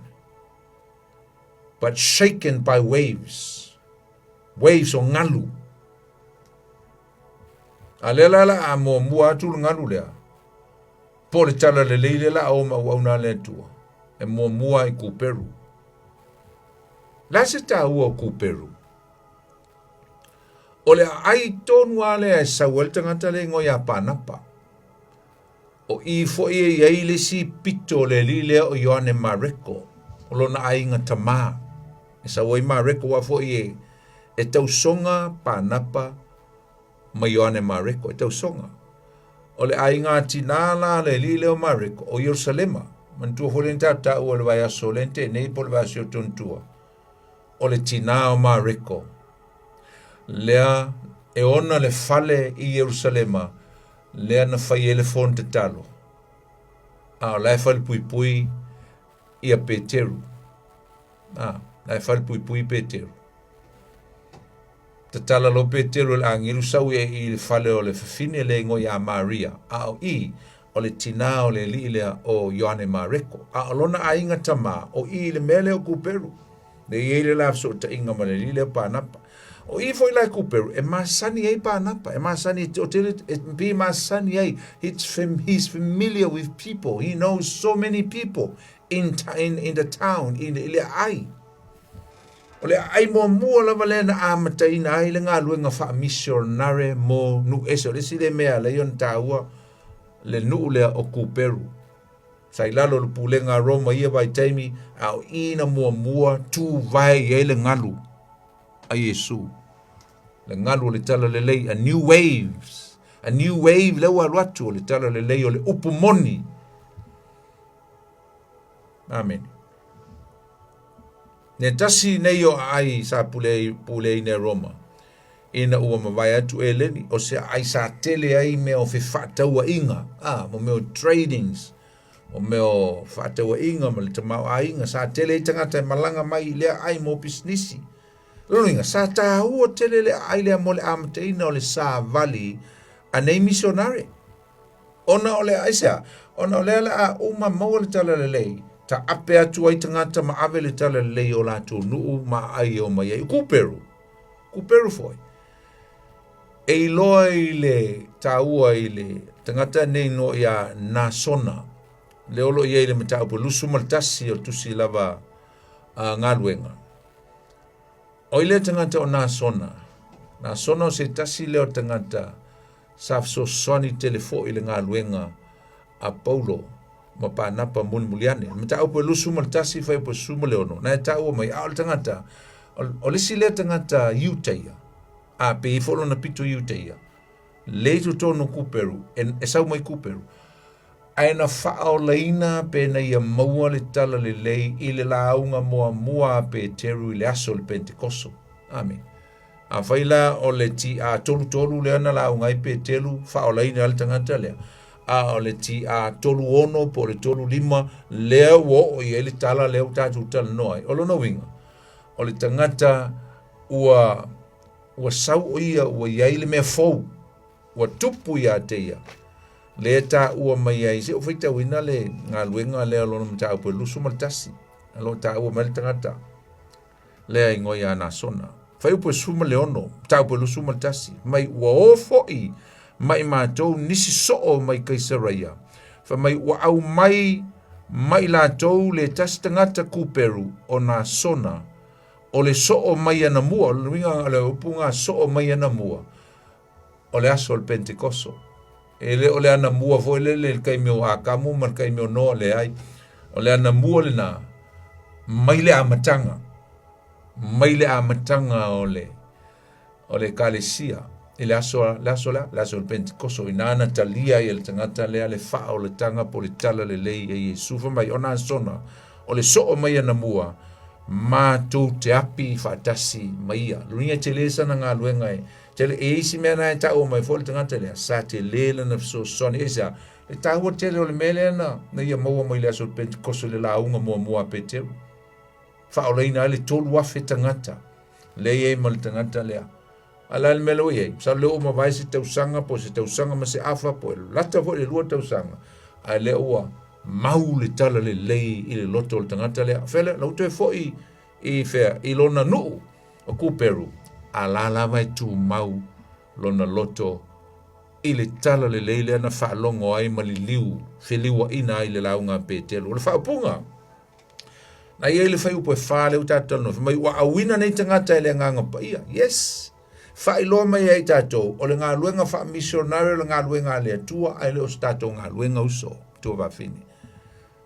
but shaken by waves. Waves o ngalu. Alela la a mua atu ngalu lea. Po le tala le leile la o mauna le tua. E mua I kuperu. La se ta ua kuperu. O le ai tonu ale e sauel tangata le ngoi a panapa. O I fo I le si pito le lile o Ioane Mareko. O lona ainga tama. E sauai Mareko wa fo I e tausonga panapa ma Ioane Mareko. E tausonga. O le ainga tinala le lile o Mareko. O Yerusalema. Mantua fo le tata ua le vai aso lente nei po le vai aso tontua. O le tina o Mareko. Lea e ona le fale I Yerusalema. Lea na fai elefon te talo. A lai fale pui ia Peteru. Lai fale pui Peteru. Te tala lo Peteru le angiru sau I le fale o le fafine le ngoi a Maria. A o I o le tina o le lilea o Ioane Mareko. A o lona a inga tama o I le mele o kuperu. Le iele la so ta inga ma le lilea panapa. O I foi lai kuperu, e masani ei panapa, e masani, o tele, e pi masani ei, he's familiar with people, he knows so many people in the town, in le ai. O le ai mo mua lava le na amata ina ai le ngā luenga wha missionare mo nu eso, le si le mea le yon taua, le nu lea o kuperu. Sai lalo le pulenga Roma ia vai taimi, au ina mua tu vai e le ngalu. A Yesu. Le ngalu le tala le lei, a new wave le waluatu le tala le lei o le upumoni. Amen. Ne tasi nei o ai sa pulei ne Roma. Ina ua mawai atu e leni, o se ai sa tele ai me o fe whataua inga. Mo meo tradings, o meo whataua inga, ma le tamau a inga, sa tele tangata malanga mai lea ai mo pisnisi. Loninga, sa tahua tele le aile mo le amateina o le sa vali a nei missionare. Ona o le aisa, ona o le ala a uma maua le tala le lei, ta ape atu ai tangata ma ave le tala le lei o la tu nuu ma ai o mai ai. Kuperu foi. E iloa I le taua I le tangata nei no ia nasona. Le olo ia I le mata upo lusu maltasi o tusi lava ngaluenga. O ile tangata o nasona. Nasona o se tasi leo tangata saf so soni telefo ile ngā luenga a Paulo ma panapa muliane. Mata au po lusu maltasi fai po sumo leono. Na e tau o mai au tangata. O lisi leo tangata iuteia. A pe I folo na pito iuteia. Leitu tono kuperu. E sau mai kuperu. Aina whao leina pe na ia maua le tala le lei I le launga mua pe teru I le aso le Pentekoso. Amen. A whaila o le ti a tolu le ana launga I pe teru whao leina al tangata lea. A o le ti a tolu ono po le tolu lima lea wo o I le tala leo tatu tala noai. O lona winga. O le tangata ua sau o ia ua iai le mea fau. Ua tupu ia teia. Le ta ua mai ai se o fita wina le ngā luenga le alo na mta upo lusu maltasi. Alo ta ua mai tangata. Le ai ngoi a nasona. Fai upo suma le ono, ta upo lusu maltasi. Mai ua ofo I, mai mātou nisi soo mai kaisaraia. Fa mai ua au mai la tou le tasi tangata kuperu o nasona. O le soo mai ana mua, o le winga le upunga soo mai ana mua. O le aso le Pentekoso. Ele o le ana mua fo le kai meo a kamu mar kai meo no le ai o le ana mua le na mai le amatanga o le kalesia ele aso le Pentekoso inana talia I le tangata le ale fa o le tanga po le tala le lei e Yesu fa mai ona sona o le so mai ana mua ma tu te api fatasi mai lunia telesa na nga luenga e tele e isi mena e tau mai fol tangata le sa te lela na so soni esa e tau tele o le mele na ia maua mai le aso Pentekoso le launga mua Peteru fa o leina le tolu afe tangata le e mal tangata lea ala le melo ye sa le o ma vai se tausanga po se tausanga ma se afa po lata fo le lua tausanga ai le ua mau le tala le lei i le loto le tangata le fele lau te foi i fea i lona nuu o kuperu a la lava e tu mau lona loto i le tala le lei le ana whaalongo ai maliliu whiliwa ina ai le launga petelu le whaapunga na ia le whai upo e whale u tātou no mai wa awina nei tangata le nganga pa ia yes whai loa mai ai tātou o le ngā luenga wha missionary le ngā luenga le atua ai le o tātou ngā luenga uso tua wafini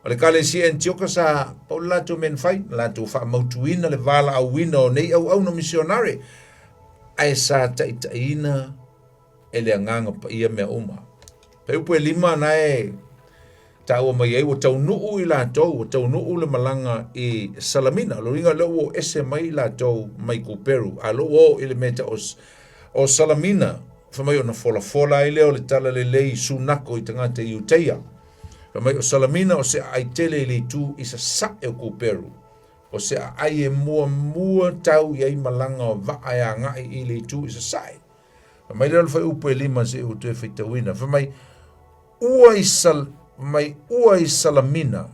o le kale si Antioka sa pau lato men whai lato wha mautuina le vala awina o nei au na missionary ai sa taitaina e le nganga pa ia mea uma pe upo e lima na e tau mai ai o tau nuu i lātou, o tau nuu le malanga i Salamina, lo ringa leo o ese mai lātou mai kuperu, a lo o ile meta o Salamina, whamai o na fola i leo le tala le lei sunako i tangata i Uteia, whamai o Salamina o se ai tele i tu i sa e kuperu, o se ai e mua tau i ai malanga o vaai a ngai i le tu i sa sae, whamai leo le whai upo e lima se o te whitawina, whamai ua i Salamina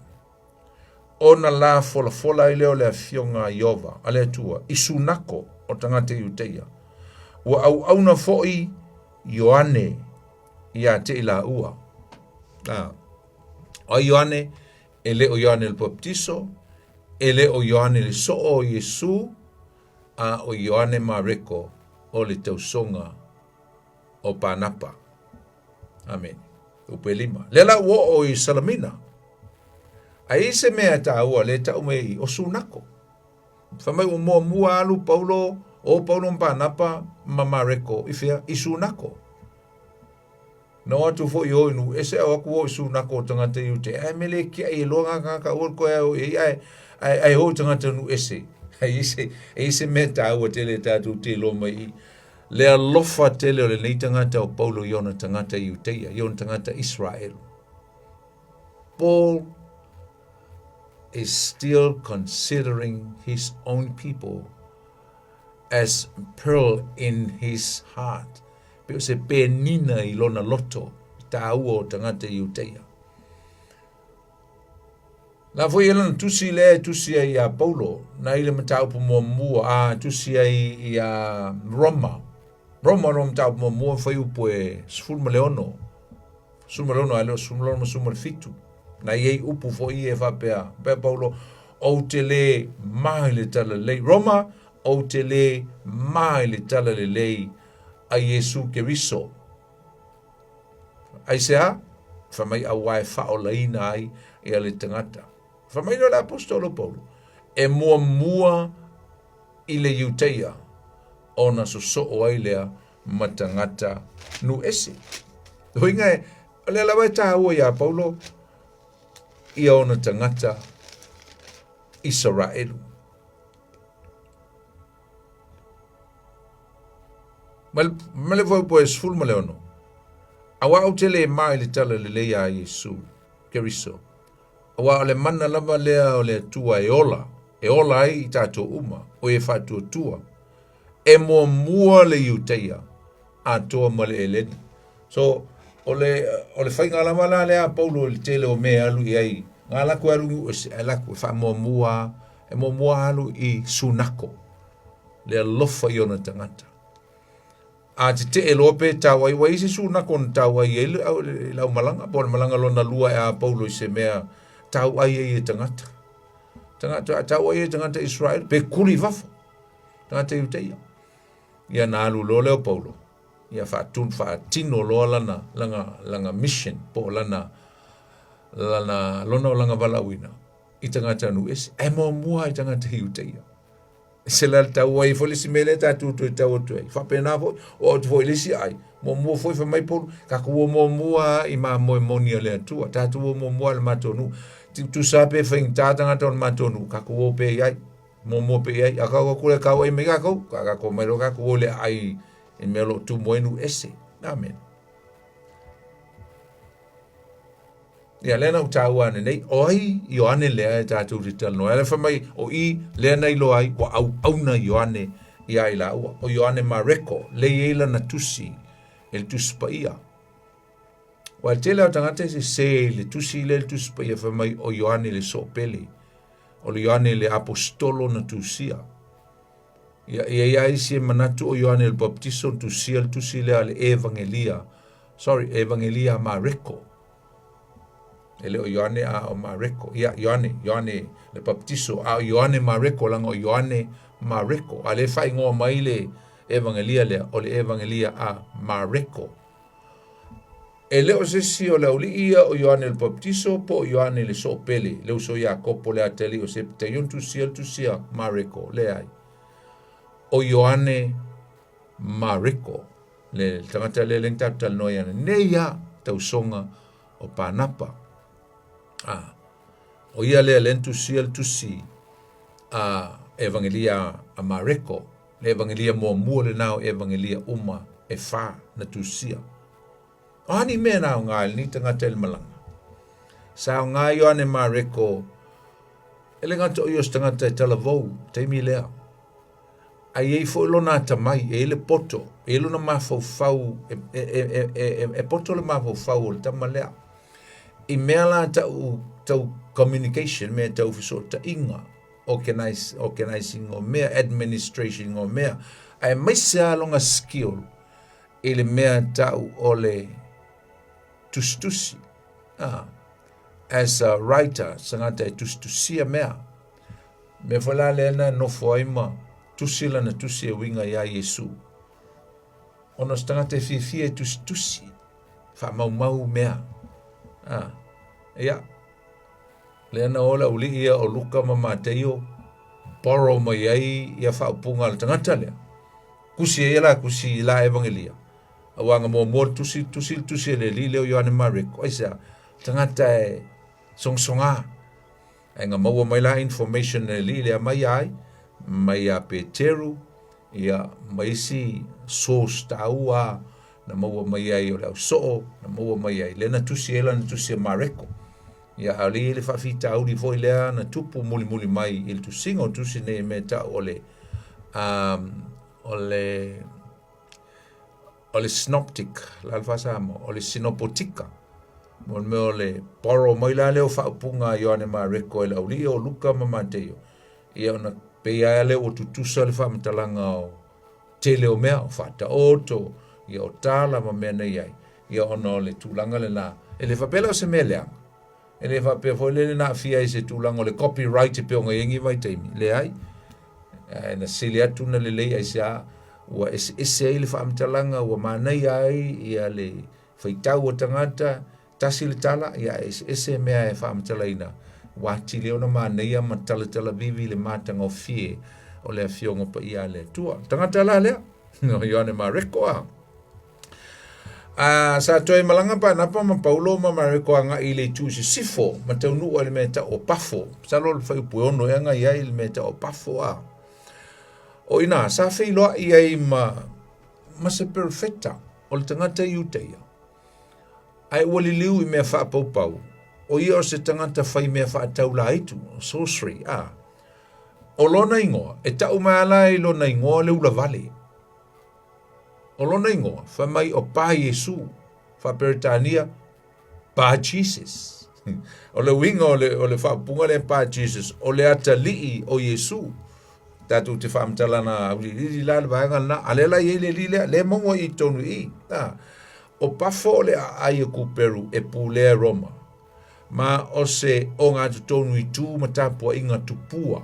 ona la fola i leo le afionga Iova ale atua i sunako o tangata i Uteia ua au na foi Ioane ia te ila ua o Ioane ele o Ioane le Baptiso ele o Ioane le so o Yesu a o Ioane Mareko o le tausonga o Panapa amen upelima lela wo o i Salamina ai se mea ta ua le ta ume o sunako famai o mua alu Paulo Panapa mamareko ifia i sunako no atu fo yo nu ese o ku sunako tangata yute ai mele ki ai longa ka o ko ai ho tangata nu ese ai se mea ta ua tele tatu te lo mai le alofa tele o le nei tangata o Paulo iona tangata i Uteia, iona tangata Israel. Paul is still considering his own people as pearl in his heart. Pero se penina i lona loto, ta ua o tangata i Uteia. La foi ela tusi ai a Paulo, na ile matau po mua tusi ai a Roma rom tau mo foi upo e sfulma leono alo summa fitu na ye upo foi e fa pe Paulo o tele mai le tala le Roma o tele mai le tala le a Yesu Keriso ai sea fa mai a wai fa o laina ai e ale tangata fa mai no la apostolo Paulo e mua i le Uteia ona so o ailea matangata nu ese. Hoinga e le lawa ta ua ya Paulo i ona tangata Israelu. Male voi po e sful male ono. Awa au tele mai le tala le leia a Yesu Keriso. Awa o le mana lava lea o le tua e ola ai i tato uma o e fatu tua. E mua le Uteia a toa male eleni. So, o le whainga lama la lea Paulo le tele o mea alu i ai. Ngā laku alu e laku e wha mua alu i sunako. Le alofa i ona tangata. A te e lope tawai wa isi sunako na tawai e lau malanga. Pone malanga lona lua e a Paulo i se mea tawai e tangata. Tawai e tangata Israel. Pe kuli wafo. Tangata Uteia. Ia na alu lo leo Paulo. Ia whaatino loa langa mission po lana lona o langa walawina. I tangata nu esi. E mua i tangata Uteia. Se la tau ai fo lisi mele tatu tu tau tu ai. Fa pena fo o tu fo lisi ai. Mo foi fa mai Paulo. Ka ku mua i ma mo monia le tua. Tatu mua le matonu. Tu sape fa tangata on matonu. Ka ku pe ai. Mo pe ai aka ko le ka ai me ka ko mai lo ka ko le ai en melo tu moenu ese amen ya lena utawa nei oi Ioane le ta tu rital no ele fa mai o i le nei lo ai ko au na Ioane ia ila o Ioane Mareko le ila na tusi el tuspaia Wa tele o tangata se le tusi le tusi pa ia whamai o Ioane le sopele. O le Ioane le apostolo na tusia. Ia isi manatu o Ioane le baptiso tusia le tusi le ale evangelia. Evangelia Mareko. Ele o Ioane a o Mareko. Ioane le baptiso a Ioane Mareko lang o Ioane Mareko. Ale fai ngoa mai le evangelia le o le evangelia a Mareko. Ele o sesi o lauli ia o Ioane le baptiso po o Ioane le sopele. Le uso Iakopo le ateli o septe yon tusia Mareko le ai. O Ioane Mareko. Le tangata le leng tal noia neia tau songa o Panapa. O ia le lentusia tusi a evangelia a Mareko. Le evangelia mua le nao evangelia uma e fa na tusia. O hani mea nao ngai ni tangata le malanga. Sa o ngai Ioane Mareko ele ngata o ios tangata e talavou teimi lea. Ai ei fo lona tamai e le poto e lona mafau e poto le mafau le tamalea i mea la tau communication mea tau fiso ta inga organizing o mea administration o mea ai maisa longa skill e le mea tau o le tustusi as a writer sangata e tustusia mea me fala le na no foima tusila na tusi e winga ya Yesu. Ono stangata fifia tusi. Fa mau mea. Ia. Leana ola uli ia o luka mamateo. Poro mai ai ia fa upunga le tangata lea. Kusi la evangelia. Awanga mo tusi le li leo Ioane Mareko. Aisa tangata e songsonga. Ainga maua mai la information le li lea mai ai. Mai a Peteru, ia maisi source taua, na maua mai ai o lau soo, na maua mai ai le na tusi Mareko. Ia ali ele whawhita auri foi lea na tupu muli mai il tusingo tusi ne me ta ole synoptic, lalfasa mo, ole sinopotika. Mon me ole poro mai la leo whaupunga Ioane Mareko ele auli o luka mamateo. Ia ona pea ale o tutusa le whamatalanga o tele o mea o whata oto, ia o tala ma mea nei ai, ia ono le tūlanga le nā. E le whapela o se mea leanga. E le whapea fo le nā fia i se tūlanga o le copyright e peo ngai ingi vai teimi. Le ai, e na sili atu na le lei ai se a, ua ese ai le whamatalanga, ua mānei ai, ia le whaitau o tangata, tasi le tala, ia ese mea e whamatalaina. Wati leo na māneia ma tala vivi le mātanga o fie o le fionga pa ia le tua. Tangata la lea, no Ioane Mareko a. Sa toi malanga pa napa ma Paulo ma Mareko anga i le tusi sifo, ma taunu o le meta o pafo. Salo le whai puono anga ia i le meta o pafo a. O ina, sa whiloa ia i ma se perfecta o le tangata i uteia. Ai wali liu i mea wha pau. O ia o se tangata whai mea whaatau la itu, sorcery, O lona ingoa, e tau mai ala i lona ingoa le ula vale. O lona ingoa, wha mai o pā Yesu, wha Peritania, pā Jesus. O le winga o le whaapunga le pā Jesus, o le ata lii o Yesu. Tatu te whaamtalana, li la le vaenga na, alela i le lilea, le mongo i tonu i. O pafo le ai e kuperu e pulea Roma. Ma o se o ngā tutonu i tū matapua i ngā tupua.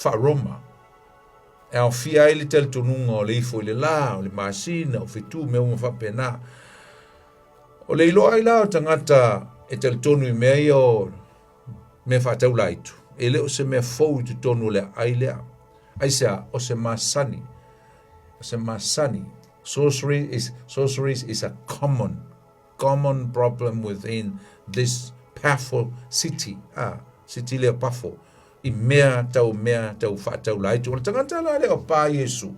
Wha Roma. E au fia i le tel tonunga o le ifo i le la, o le maasina, o fitu me unga whapena. O le iloa i la o tangata e tel tonu i mea i o me whatau la itu. E le o se mea fau i tutonu le ailea. Aisea o se masani. O se masani. Sorcery is a common problem within this powerful city. City lea pafo. I mea tau whaatau la itu. O le tangata la le o pā Yesu.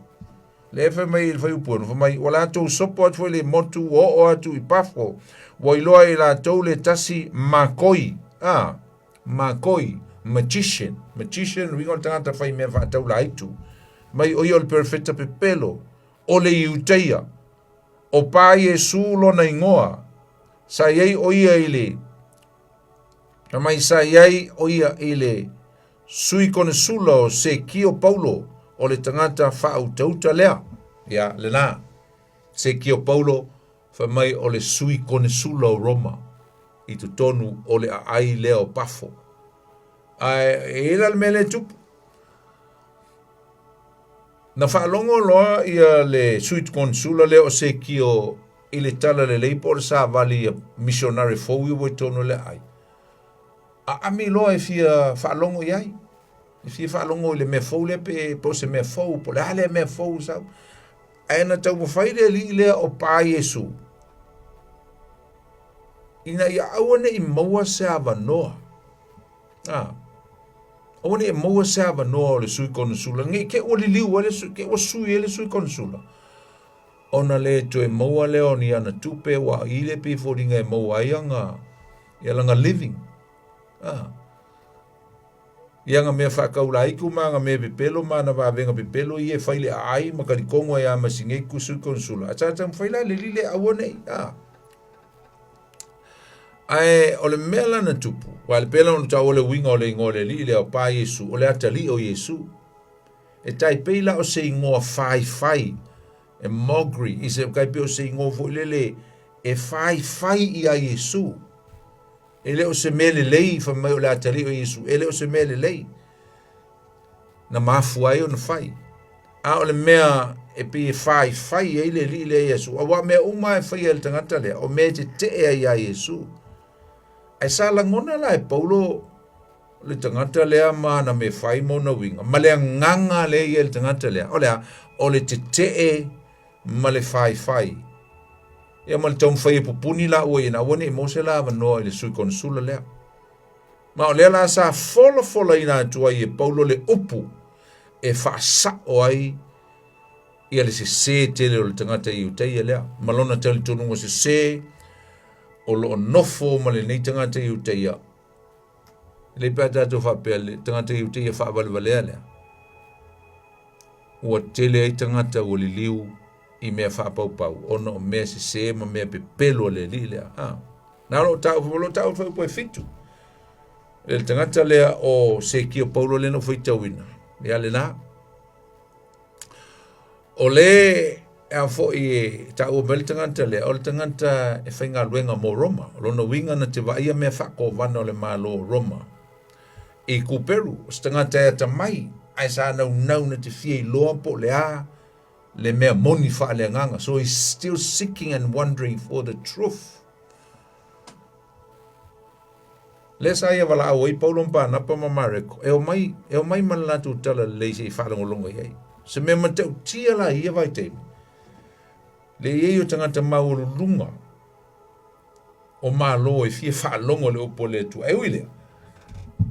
Le whai mai il whai upuanu. Whai mai wala tau sopo atu le motu o atu i pafo. Wailoa i la tau le tasi makoi. Makoi. Magician. Ringo le tangata whai mea whaatau la itu. Mai oio le perfecta pepelo. O le iuteia. O pā Yesu lona ingoa. sa iai o ia ile, mai sa iai o ia ile, sui kone sula o se kio Paulo, o le tangata whau tauta lea, ia le nā, se kio Paulo, fa mai o le sui kone sula o Roma, i tu tonu o le ai lea o Pafo. E ila le mele tupu. Na whaalongo loa ia le sui kone sula lea o se kio i le tala le leipo le sa vali missionary fou i wai tonu le ai. A mi loa e fia whaalongo iai. E fia whaalongo i le mea fou le pe po se mea fou, po le hale mea fou sau. Aina tau mawhaile li lea o pā Yesu. Ina ia awane i maua se ava noa. Awane i maua se ava noa o le sui konusula. Ngi ke ua li liu, ke ua sui e le sui konusula. Ona le to e maua leo ni ana tupe wa ile pe fodinga e maua ianga. Ia langa living. Ianga mea whakaula iku maanga mea pepelo mana wawenga pepelo i e whaile ai makarikongo e ama singe kusu konsula. Atata mwhaila le lile awane. Ai ole mea lana tupu. Wa le pela ono ta ole winga ole ingole li le o pa Yesu. Ole atali o Yesu. E tai peila o se ingoa fai. E mogri. I se kai pe o se ingoa fo lele. E fai i a Yesu. Ele o se mele lei fa mai o le atali o Yesu. Ele o se mele lei. Na mafu ai o na fai. A ole mea e pe fai e le li le Yesu. A wa mea uma e fai el tangata le. O mea te e a Yesu. Ai sa langona la e Paulo le tangata lea ma na me fai mo na winga. Ma lea nganga le i el tangata lea. O le te ma le fai. Ia ma le taum fai e pupuni la ua ina wane i mose la avanoa i le sui konsula lea. Ma o lea la sa fola ina atua i e Paulo le upu e whaasa o ai ia le se tele o le tangata i uteia lea. Malona tali tonunga se o lo nofo ma le nei tangata i uteia. Le pata to whapea le tangata i uteia whaavalivalea lea. Ua tele ai tangata o li liu i mea whaapau. Ono o mea se ma mea pepelo le li lea. Nā lo tau whai poe fitu. Le tangata lea o se kia Paulo le no whaitawina. Ia le nā. O le a fo i ta o bel tangata le o le tangata e whainga luenga mo Roma. O lono winga na te waia mea whako vana o le malo Roma. I kuperu, o se tangata e tamai, ai sa nau na te fia i loa po le a, le mea moni wha le nganga. So he's still seeking and wondering for the truth. Le sa ia wala au i Paulo mpa napa mamareko. E o mai manlatu tala leise i whalango longa iei. Se mea matau tia la ia vai teimi. Le iei o tangata mauru lunga. O malo e fie whalongo le upo le tu. E uile.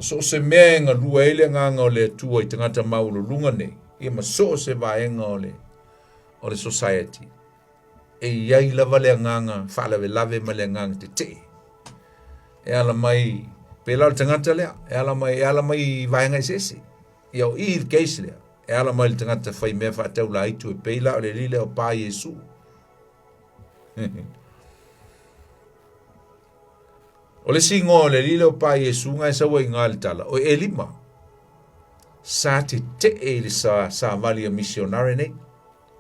So se mea nga lua ele nganga o le tua i tangata mauru lunga nei. Ia ma so se vaenga o le society. E iai lava le nganga, lave ma le nganga te. E ala mai, pela o tangata lea. E ala mai vaenga i sesi. Ia o i keisi lea. E ala mai le tangata whai mea whaatau la itu e peila o le lile o pā Yesu. O le singo o le lile o pā Yesu ngai sawa i ngā le tala. O e lima. Sa te e le sa vali a missionare nei.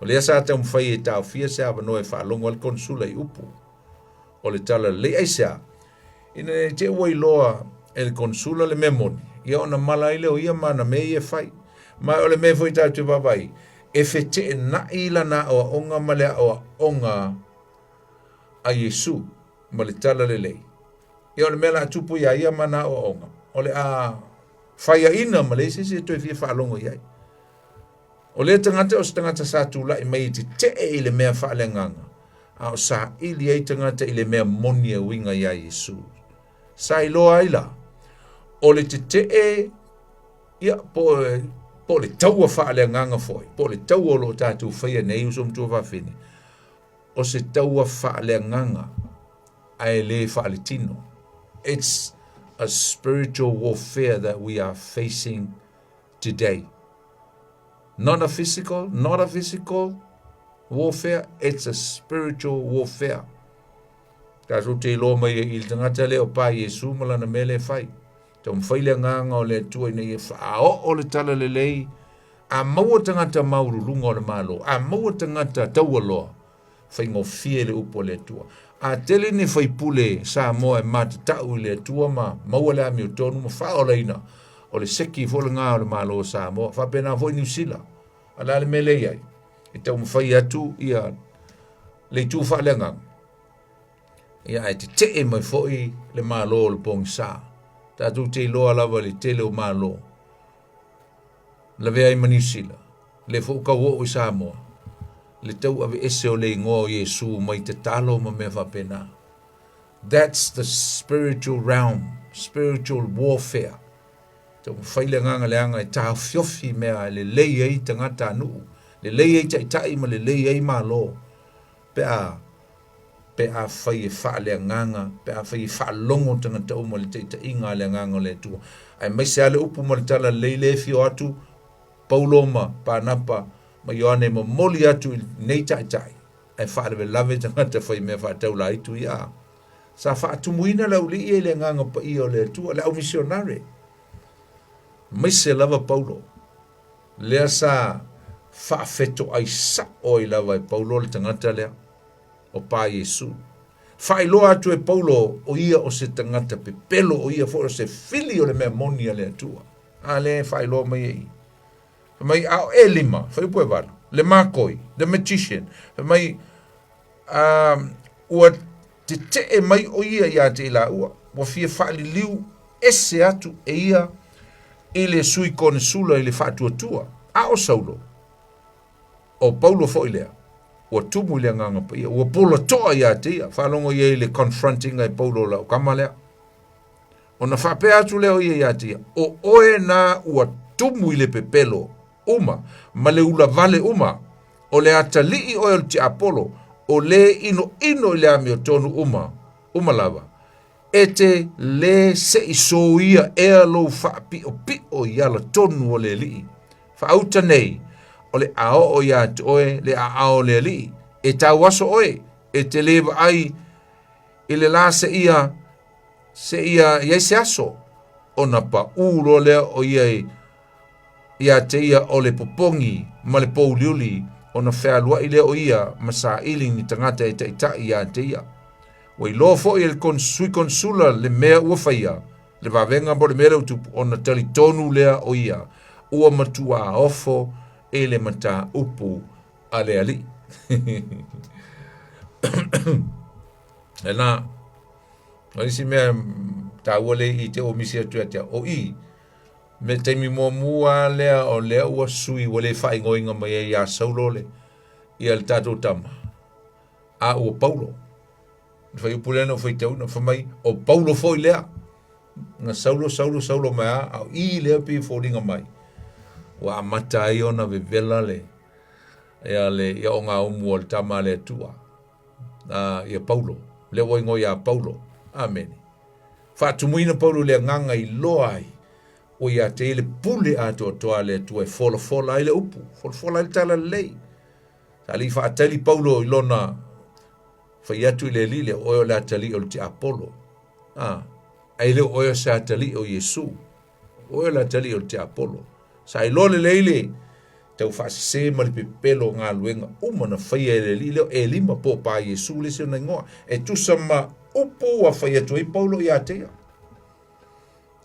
O le asa tau mwhai e tau fia se awa noe whaalongo al konsula i upu. O le tala le aisa. Ina te ua i loa e le konsula le memoni. Ia ona mala ile o ia mana me i e whai. Mai o le me fwoi tau te wawai. E fete e na ila na o onga malea o onga a Yesu. Ma le tala le lei. Ia o le mela atupu ia ia mana o onga. O le a whaia ina ma le se toi fia whaalongo iai. O le tangata o se tangata sa tula i mai te i le mea whaale nganga. A o sa ili ei tangata i le mea moni e winga ia Yesu. Sa i loa ila. O le te ia po le taua whaale nganga foi. Po le taua lo tātou whaia nei usom tua whawhine. O se taua whaale nganga ai le whaale tino. It's a spiritual warfare that we are facing today. Not a physical warfare, it's a spiritual warfare. Tātou te lo mai i tangata le o pa Yesu malana mele fai. Tau mwhaile nganga o le tua ina i o le tala le lei. A maua tangata mauru lunga o le malo. A maua tangata taualoa. Fai ngō fie le upo le tua. A tele ni fai pule Samoa e mata tau le tua ma maua le ami o tonu ma wha o leina. O le seki fole ngā o le malo o Samoa. Wha pena foi New Zealand. Ala le mele iai. E tau mwhai atu ia le tu wha le nganga. Ia e te e mai foi le malo o le pong sa. Tātou te loa lava le tele o malo. La vea i manisila. Le fōka o i Samoa. Le tau ave ese o le ingoa o Yesu mai te talo ma mea whapena. That's the spiritual realm. Spiritual warfare. Tau whaile nganga le anga e taha fiofi mea le lei ei tangata anu. Le lei ei tai ma le lei ei malo. Pe a whai e wha le nganga. Pe a whai e wha longo tangata uma le te inga le nganga le tua. Ai mai se ale upu ma le tala leile fio atu. Pauloma, Panapa, ma Ioane ma moli atu nei tai. Ai wha le lave tangata whai mea wha tau la itu ia. Sa wha atumuina lau li e le nganga pa i o le tua. Le au misionare. Mai se lava Paulo. Lea sa wha feto ai sa oi lava e Paulo le tangata lea. O pa Yesu. Wha iloa atu e Paulo o ia o se tangata pe pelo o ia fo o se fili o le mea monia lea tua. A le wha iloa mai ei. Mai au elima, fai pue vara, le makoi, the magician, mai ua te e mai o ia ia te ila ua, wa fia whaali liu ese atu e ia i le sui kone sula i le whaatua tua, a o Saulo, o Paulo fo i lea, ua tumu i lea nganga pa ia, ua pola toa ia te ia, whalongo ia i le confronting ai Paulo la o kama lea, o na whape atu lea o ia te ia, o oe na ua tumu i le pepelo, uma, ma le ula vale uma, o le atalii o el te Apollo, o le ino i le ami o tonu uma lava, e te le se iso ia ea lo wha pi o ia la tonu o le li, wha auta nei, o le ao o ia te oe, le ao le li, e tau aso oe, e te leva ai, i le la se ia se aso, o na pa uro lea o ia te ia o le popongi ma le pouliuli o na whealua i lea o ia ma sa ili ni tangata e taitai ia te ia. Wai loa fo i le sui konsula le mea ua whaia, le wawenga bo le mea utupu o na tali tonu lea o ia, ua matua a ofo e le mata upu a le ali. E na, nisi mea ta ua le i te o misi atu atea o i, me teimi mua lea o lea ua sui wa le whai ngoinga mai e ia Saulo le i al tato tama a ua Paulo whai upulena o whai tauna whamai o Paulo foi lea nga Saulo mai a i lea pi fōringa mai wa amata ai ona vevela le ia o ngā umu o le tama le tua ia Paulo le wai ngoi a Paulo amen whaatumuina Paulo lea nganga i loa ai o ia te ele pule ato toa le tu e fola ai le upu, fola ai le tala lei. Tali wha atali Paulo i lona whai atu i le lile oio le atali o le te Apollo. Ai le oio se atali o Yesu, oio le atali o le te Apollo. Sa i lo le leile, tau wha se ma le pepelo ngā luenga, na whai e le lile e lima po pa Yesu le se na ingoa. E tu sama upu wa whai atu i Paulo i atea.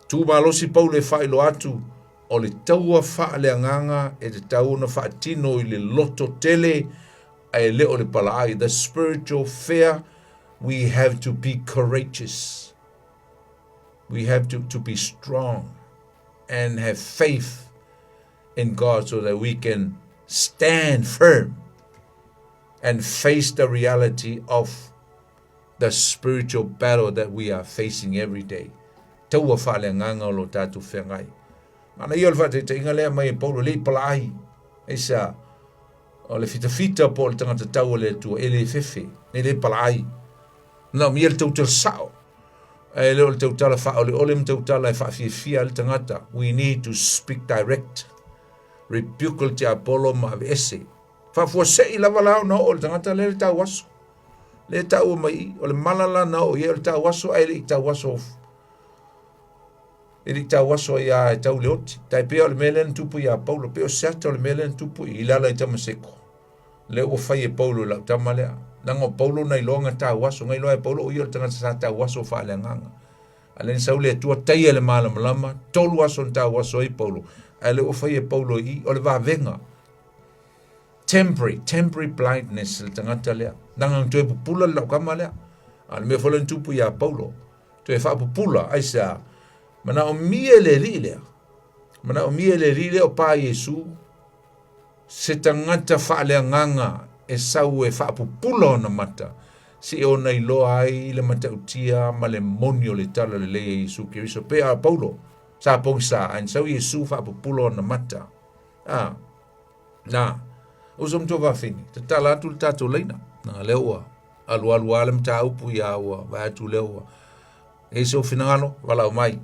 Tu malosi Paulo e whailo atu o le taua wha le anganga e te tauna wha tino i le loto tele e le o le palai. The spiritual fair, we have to be courageous. We have to be strong and have faith in God so that we can stand firm and face the reality of the spiritual battle that we are facing every day. Taua whale nganga o lo tātu whengai. Mana i olfa te inga lea mai e Paulo le palai. Eisa o le fita po le tangata tau le tua e le fefe. Ne le palai. Na mi el tautal sao. E le o le tautala wha o le olem tautala e wha le tangata. We need to speak direct. Rebuke te Apollo ma ave ese. Wha fua se i lava lao no o le tangata le tau aso. Le tau mai, o le malala na o ia le tau waso ai le tau waso. Ele tau waso ia e tau leoti. Tai pea o le melen tupu ia Paulo, pea o seata o le melen tupu i lala i tamaseko. Le o fai e Paulo la tamalea. Nanga Paulo na iloanga tau waso, ngai loa e Paulo o ia le tangata sa tau waso fa le nganga. Ale sau le tua tai le malama, tolu waso tau waso i Paulo. Ale o fai e Paulo i, o le va venga. Temporary blindness le tangata lea. Nanga tu e pupula la kama lea. Ale me folen tupu ia Paulo. Tu e fa pupula, ai sa. Mana o mie le rile. Mana o mie le rile o pa Yesu. Se tangata fa le nganga e sau e fa pupula na mata. Si o nei loa ai le matautia ma le monio le tala le Yesu Kiriso. Pea Paulo. Sa pongsa. An sau Yesu fa pupula na mata. Na. Usom to va fini. Te tala atu le tato leina. Na leua. Alu alem ta upu ia ua. Va atu leua. E so finangalo. Wala o mai.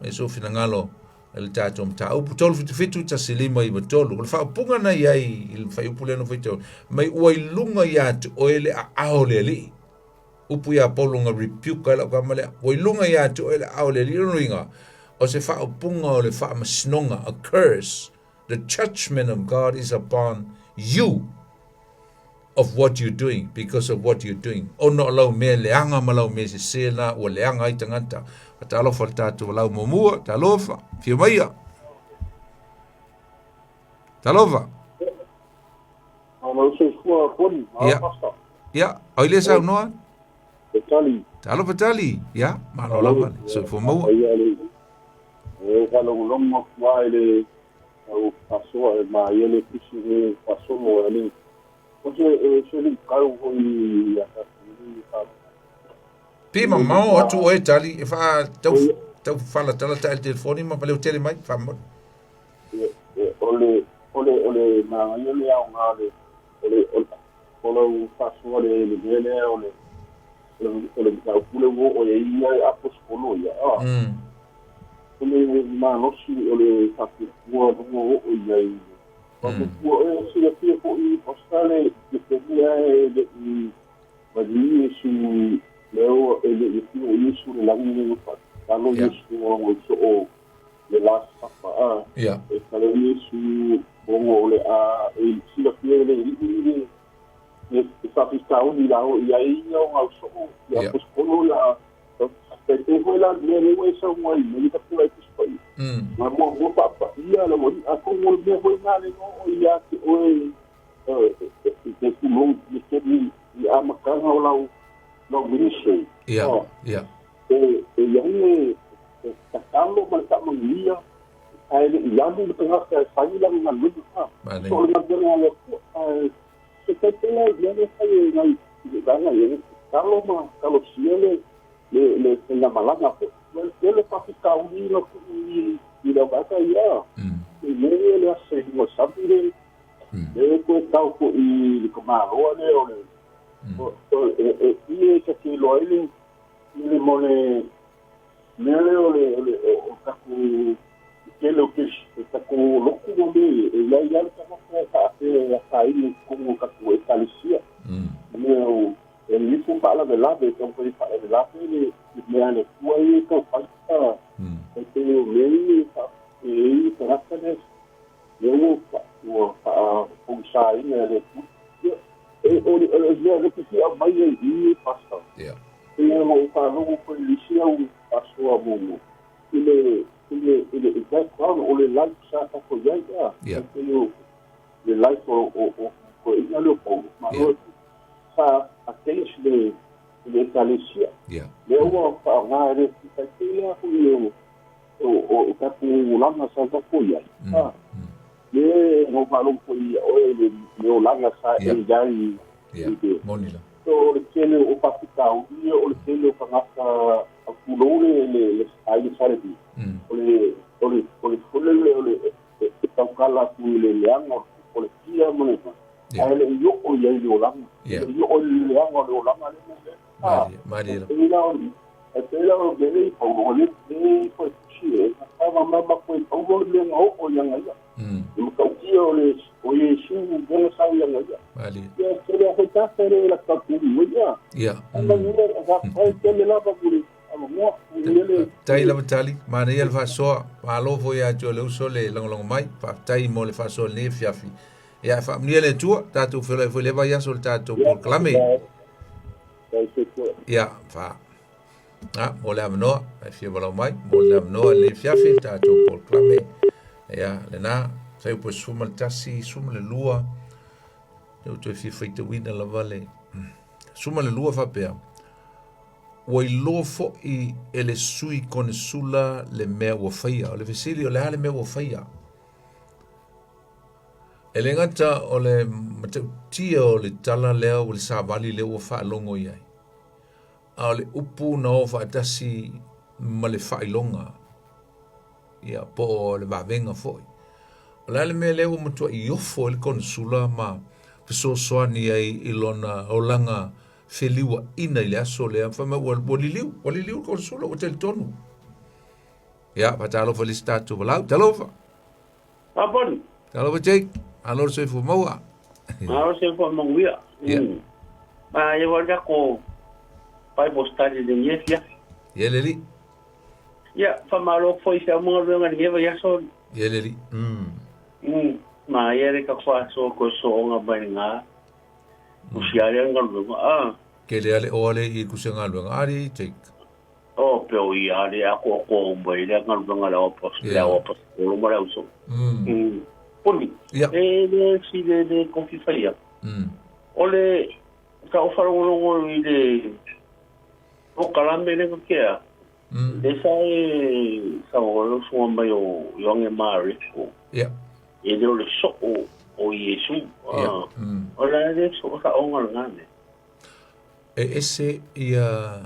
E so finangalo. Le tato mta upu. Tolu fitu ta silima i matolu. Le fa punga na iai. Il fa upu leno fitu. Mai ua ilunga ia tu oele a aole li. Upu ia polo nga rebuke ala kwa malea. Ua ilunga ia tu oele a aole li. Ringa. O se fa upunga o le fa masinonga. A curse. The judgment of God is upon you of what you're doing because of what you're doing. O no lau me leanga ma lau me se sela o leanga ai tangata. Ta alofa tatu lau momua, ta alofa, fia maia. Ta alofa. Ya, o ile sa unoa? Ta alofa tali, ya, ma lo lau so fo mo. Kalau ngomong wa ile o paso ma ele kisi paso mo ele porque ele caiu e Pima mau atu o Itali fa tau fala tala ta el telefoni ma pale o tele mai fa mo ole ma ele au ngale ole paso ele ole ka pule wo o ia apostolo ia ole ma no si ole fatu wo o ia porque o se le pide por ir postale que tenía de vadí su leo el su la vida no Yesu o le la sapa le su como le a el si le pide le está pisado y la y ahí no also ya pues como la te fue la le eso muy me está por ahí pues mo papa ia la mo a como le fue nada no ia que hoy que como que ni a macar no la ministry ya ya me sacando marcamos día a él ya me tengo que salir la misma luz solo me tiene se te tiene ya de salir Carlos cielo le la malanga ele para ficar unido e la vaca ya ele hace no sabe ele tal e como agora e que lo ele mole o taco que lo que está com louco dele ele já está a sair como caco estabelecida meu ele foi para lá então foi para lá ele me foi que falta então ele e para fazer eu o sai ele eu que a mais e passa eu falo com ele se eu passou a bom ele já claro o like já está fazendo então ele like o ele não pode mas aqueles de estabelecida eu vou falar ele fica aqui o tapu langa sa tapuia le falou foi ele meu langa sa ele já monila so ele o papitau e o ele fangaka a pulole le ai saredi ole taukala ku le leanga ole kia moneta ele yo o ye yo langa yo o leanga le langa le Maria Pero bebe como le foi chile estava mama foi o le o yang ya o que o le o ye shu no sabe yang ya vale ya se le afecta sa le la ka ku ya ia ana ni ka ai te le la ba ku mo le tai la batali mana ia le fasoa malo fo ia jo le uso le long mai pa tai mo le faso le fiafi ia fa mnia le tua tatu fo le vai aso tatu por clame ia fa mo le amno ai fi bolo mai mo le amno le fiafi tatu por clame ia le na sai po suma tasi suma le lua tu fi te wina la vale suma le lua fa pe o i lofo i ele sui kone sula le mea ua whaia, o le fesili o le hale mea ua whaia. E le ngata o le matautia o le tala lea o le sāwali lea ua whaalongo i ai. A o le upu na o whaatasi ma le whailonga. Ia po o le wawenga foi. O le hale mea lea ua matua i ofo le kone sula ma pesosoani ai ilona o langa feliwa ina ile aso le fa ma waliliu ko solo hotel tonu ya patalo felicitatu bala talova abon talova jake alor se fu mawa wia ba ye wala ko pai postali de niefia yeleli ya fa malo foi se mo nga ngeva ya so yeleli ma yere ka fa so ko so nga bainga usiale nga ke le ale ole i kusenga luanga ari take pero i ale ako mai le nga la opos lo mo la uso poni le si de confia ole ka o faro lo i de o kalambe le ko kia de sai sa o so mai o yonge mari ko e de le so o Yesu o la de so ka o ngane ese ia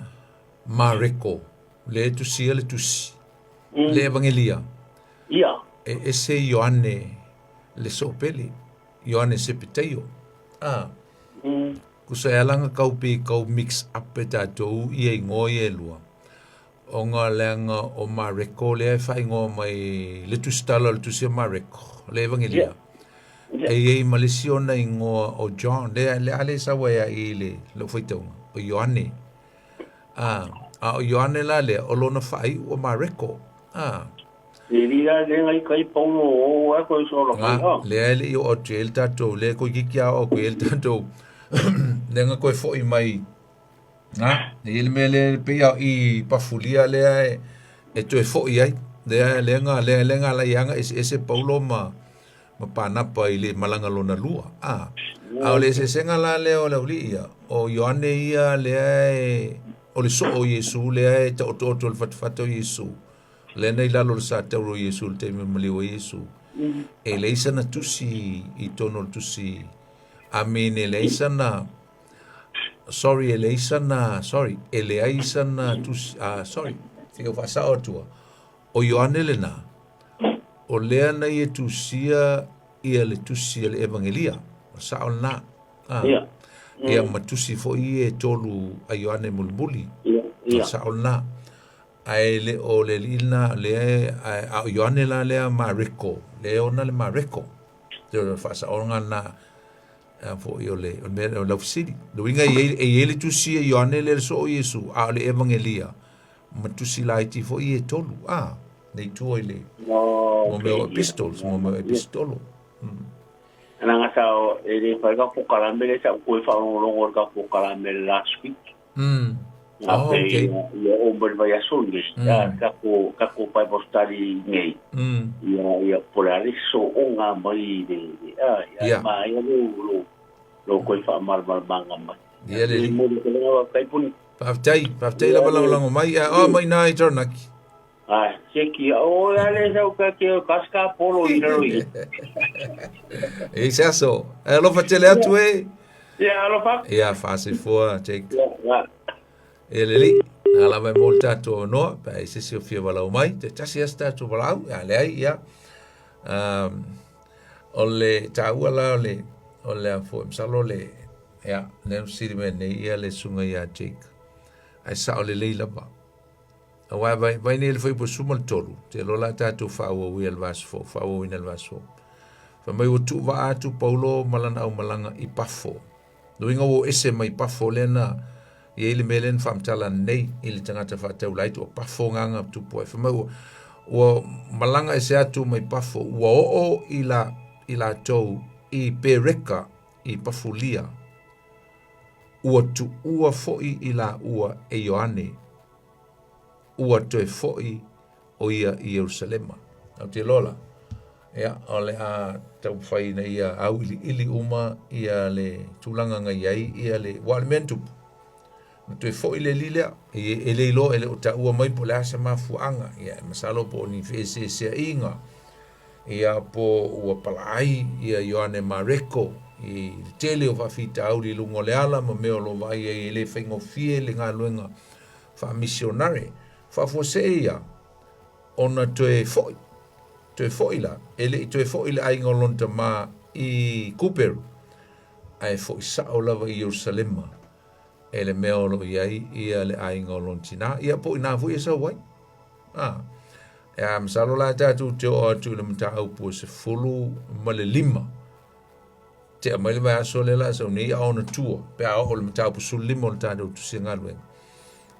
mareko le tusia le tusi le evangelia ia ese Ioane le sopeli Ioane sepiteio kusa elanga kaupi kau mix up tatou ia ngoi e lua o ngā lenga o mareko le fai ngō mai le tustala le tusia mareko le evangelia e malisiona i ngō o John le ale sawaya i le whaitaunga o Ioane o Ioane la le o lona whai o mareko le le ngai kai pauno o a ko so lo le i o jail tatou le ko kikia o ko el tatou le nga koe fo i mai le mele pe i pafulia le e to fo i ai le nga la yanga ese paulo ma panapa i le malanga lona lua o le se senga la le o ia o Ioane ia le o le so o Yesu le te o le fatfato Yesu le nei la lo sa te o Yesu te mali o Yesu e le isa na tusi i tono tusi amene le isa na sorry le isa na tusi te o fasa o tua o Ioane le na o lea na i tusia ia le tusi le evangelia o sa o na ia matusi fo i e tolu a Ioane mulmuli o sa o na ai le o le lina le a Ioane la le mareko le ona le mareko te o fa sa o na fo i o le o la fsidi do inga e le tusi e Ioane le so Yesu a le evangelia matusi la iti fo i e tolu nei tuoi le mo me epistolo ana nga sao e le fa ka pokalambe le sa ko fa lo ka pokalambe last week okay le o bel vai asunge ka ko pai postali nei ia polari so onga mai de ma ia lo ko fa mal banga mai ia le mo le ka kai pun paftai la bala mai mai na i tornaki seki o ale sa ka ke kaska polo i roi se aso lo fatele atu lo fa fase fo take ele ala vai molta to no pa se fia bala mai te tasi sta to bala ale ai ole tauala ole fo msalo le nem sirime nei ele sunga ya take ai sa ole leila ba wa vai nel foi po sumal tolu te lo la tatu fa o el vasfo fa o in el vasfo fa mai o tu va tu paulo malana o malanga i pafo Doinga o ese mai pafo lena ia ili melen famtala nei ili tangata whatau laito o pafo nganga tupu e whamau ua malanga ese atu mai pafo ua oo ila tau i pereka i pafulia ua tu ua foi ila ua e Ioane ua toe foi o ia i Jerusalema au te lola ia ole a tau whai na ia au ili uma ia le tulanga ngai ai ia le wale mentupu na toe foi le lilea e le ilo ele o ta ua mai po le asa mafuanga ia masalo po ni fese se inga ia po ua palai ia Ioane Mareko i tele o whawhita au li lungo le ala ma meo lo vai e le whaingo fie le ngā luenga wha missionare whawhose ia ona toe foi la ele toe foi le ai ngolonta ma i Kuperu ai foi sao lava i Jerusalema ele meo lo iai ia le ai ngolontina ia po ina fu isa wai msalo la tatu te o atu le mta au po se fulu ma le lima te mai le mai aso le la so ni a ona tua pe a o le mta po su lima le tatu tu singa luen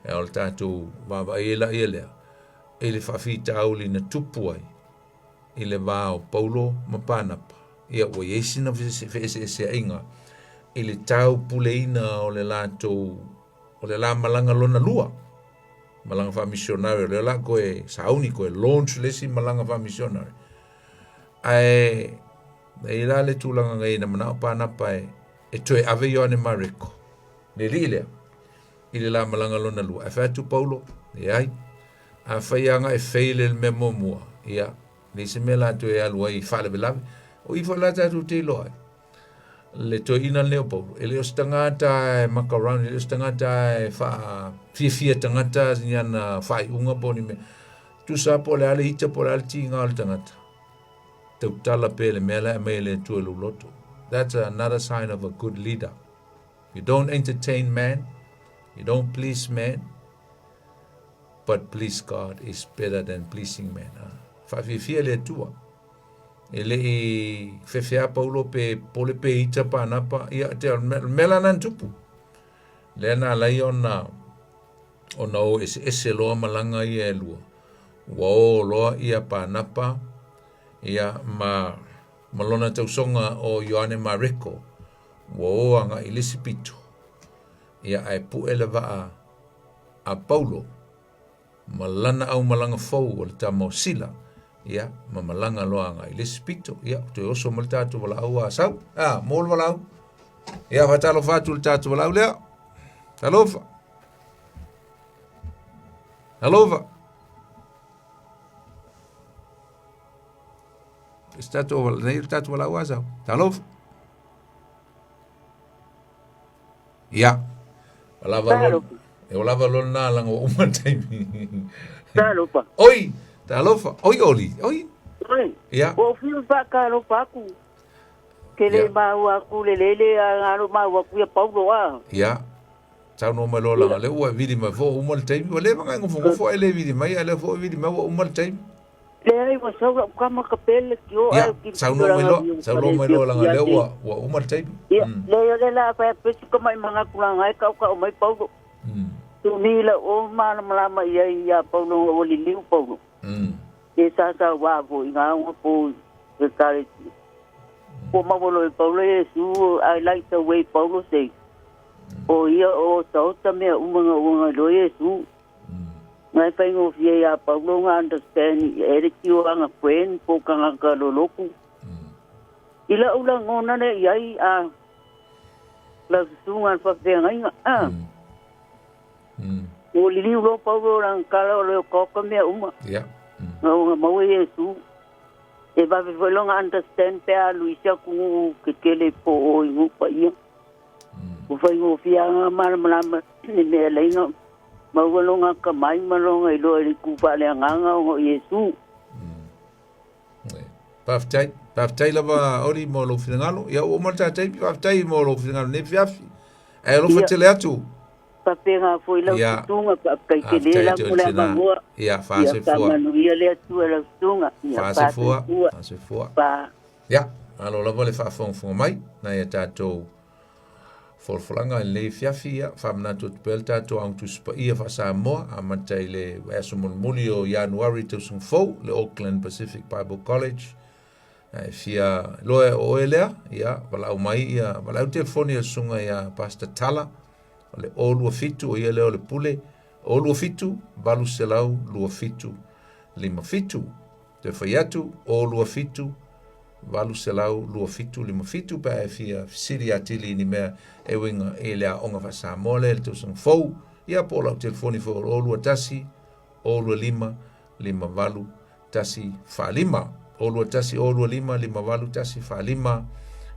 e o le tatu baba ila ele ele fafita au li na tupu ai ile va o Paulo ma panapa ia o yesi na se inga ile tau puleina o le lato o le la malanga lona lua malanga fa missionary le la ko e sauni ko e launch lesi malanga fa missionary ai ila le tulanga ngai na mana panapa e toe ave Ioane Mareko le lile ile la malanga lona lua fa tu Paulo ai a faianga e feile le memomua ia ni se mela to e alua i fale belavi o i fola tu te loai le to ina leo Paulo ele o stangata e makarani ele o stangata e fa fia tangata niana fai unga boni me tu sa po le ale ita po le ale tinga al tangata te utala pele mela e mele tu Loloto. That's another sign of a good leader. You don't entertain man, you don't please man, but please God is better than pleasing man. Fafifia le tua. Ele i fefea Paulo pe pole pe ita panapa ia te mela nan tupu. Le na lai ona o ese loa malanga ia e lua. Wao loa ia panapa ia malona tausonga o Ioane Mareko. Wao anga Elisipito. Ia ai pu eleva a Paulo. Malana au malanga fau o le tamo sila. Ia, malanga loanga Elisipito. Ia, te oso mal tatu wala au a sau. Mol wala au. Ia, watalo fatu le tatu wala au lea. Talofa. Talofa. Tatu wala, nei tatu wala au a sau. Talofa. Ia. Wala valon. E wala valon na langa o umataimi. Talofa. Oi. Talofa. Oi, Oli. Oi. Oi. Ia. O fiu whaka alofa aku. Kele mau aku lelele alo mau aku ia Paulo a. Ia. Tau no malo langa le ua vidi mai fo umal taimi. Wale manga ngofo ele vidi mai ele fo vidi mai umal taimi. Le ai wa sau kama kapele ki o ai ki. Sau no malo langa le ua umal taimi. Ia. Le la pa pesi ko mai manga kulanga ai ka o mai Paulo. Tu nila o mana malama ia Paulo o liliu Paulo. E sa wa vo inga o po e kare. Po mavolo Paulo Yesu I like the way Paulo say. O ia o tauta me unga lo Yesu. Ngai pengo fie ia Paulo nga understand e ki o anga friend po kanga ka loloku. Ila ula ngona ne iai a la sunga fa venga o liliu lo Paulo ran kala o ko me uma. Yeah. No mo Yesu. E va ve longa understand pe a Luisa ku ke le po o ngu pa ia. O fai o fia mar ni me le no. Ma longa ka mai ma longa i lo i ku pa le nganga o Yesu. Paftai lava ori mo lo finangalo. Ia o malta tai paftai mo lo finangalo ne fiafi. E lo fatele atu. Papenga foi la tunga pa ke le la mula mangua. Ia fase fua. Ia le atu la tunga. Fase fua. Pa. Ia, alo lava le fa fong mai na ia tatou folanga le fiafia famna to pelta to ang tu spa ia fa Samoa amata ile asumon mulio January to sung fo le Auckland Pacific Bible College fia loe oelea ia wala mai ia wala telefoni sunga ia Pastor Tala le olu fitu ia le pule olu fitu balu selau lu fitu lima fitu te faiatu olu fitu valu selau lua fitu lima fitu pa fia siri atili ni mea e winga e lea onga fa Samoa le to sang fou ia pola telefoni fo o lua tasi o lua lima valu tasi fa lima o lua tasi o lua lima valu tasi fa lima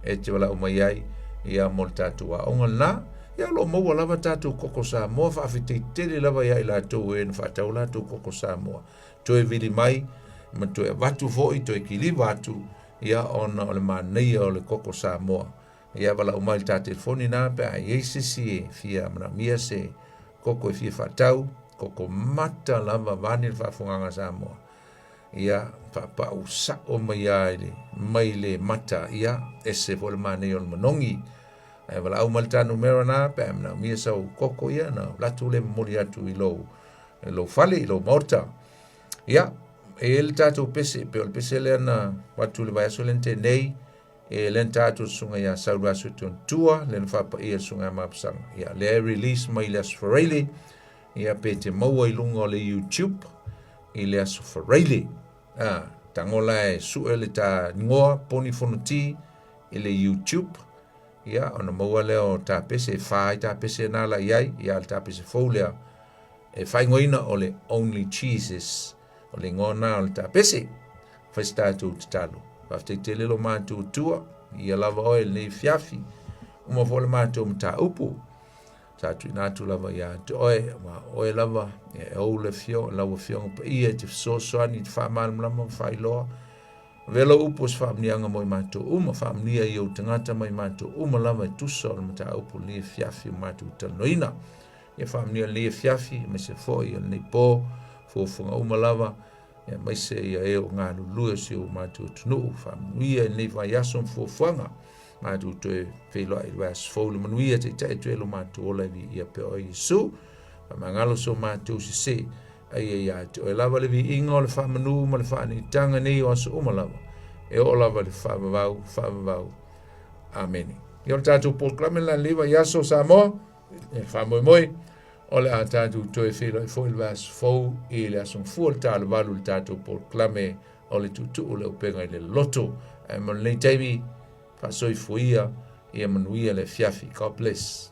e te wala umayai ia mol tatu wa onga na ia lo mo lava tatu koko Samoa fa afite tele lava ia ila to en fa taula tu koko Samoa to e vili mai ma to e watu fo i to e kili watu ia ona o le manei o le koko Samoa. Ia wala umai ta telefoni na pe a yeisisi fia mana mia se koko e fia fatau, koko mata lava vani le whafunganga Samoa. Ia pa usa o mai le mata ia ese fo le manei o le manongi. Ia wala umai ta numero na pe a mana mia sa koko ia na latu le mori atu i lo fale, i lo morta. Ia el tato pese pe ol pese le na watu le vai solente nei len tato sunga ya saura sutun tua len fa pa ia sunga mapsang ya le release mai le sforele ya pete mo i lungo le YouTube ile sforele tangola e su ele ta ngoa poni fonoti ile YouTube ya ona mo le o ta pese fa ta pese na la yai ya ta pese folia e fa ngoina ole only Jesus o le ngona o ta pese fa statu talo fa te telelo matu tua ia lava oil nei fiafi uma vole matu mta upu tatu natu lava ya to oe lava e o le fio lava fio pa ia te so ani fa mal mlama fa ilo velo upu fa mnianga mo matu uma fa mnia yo tangata mai matu uma lava tu so mta upu nei fiafi matu tanoina ia fa mnia le fiafi me se foi nei po funga uma lava e mai se ia e o ngā lulua si o mātua tunu whamuia nei vai asom fuanga mātua toe wheloa i was fōlu manuia te tae tuelo mātua ola vi ia peo i su mangalo so mātua si se ai ia te o lava le vi inga o le whamanu ma le whaani tanga nei o aso uma lava e o lava le whamavau amen ia o tātua polklame la lewa i aso Samoa e whamoimoi o le atatu toe whelo i fōi vas fōu i le asong fuol tā le walu le tātou por klame o le tutu o le Upega ile Loloto. E mon le teimi, whasoi fuia i e manuia le fiafi. God bless.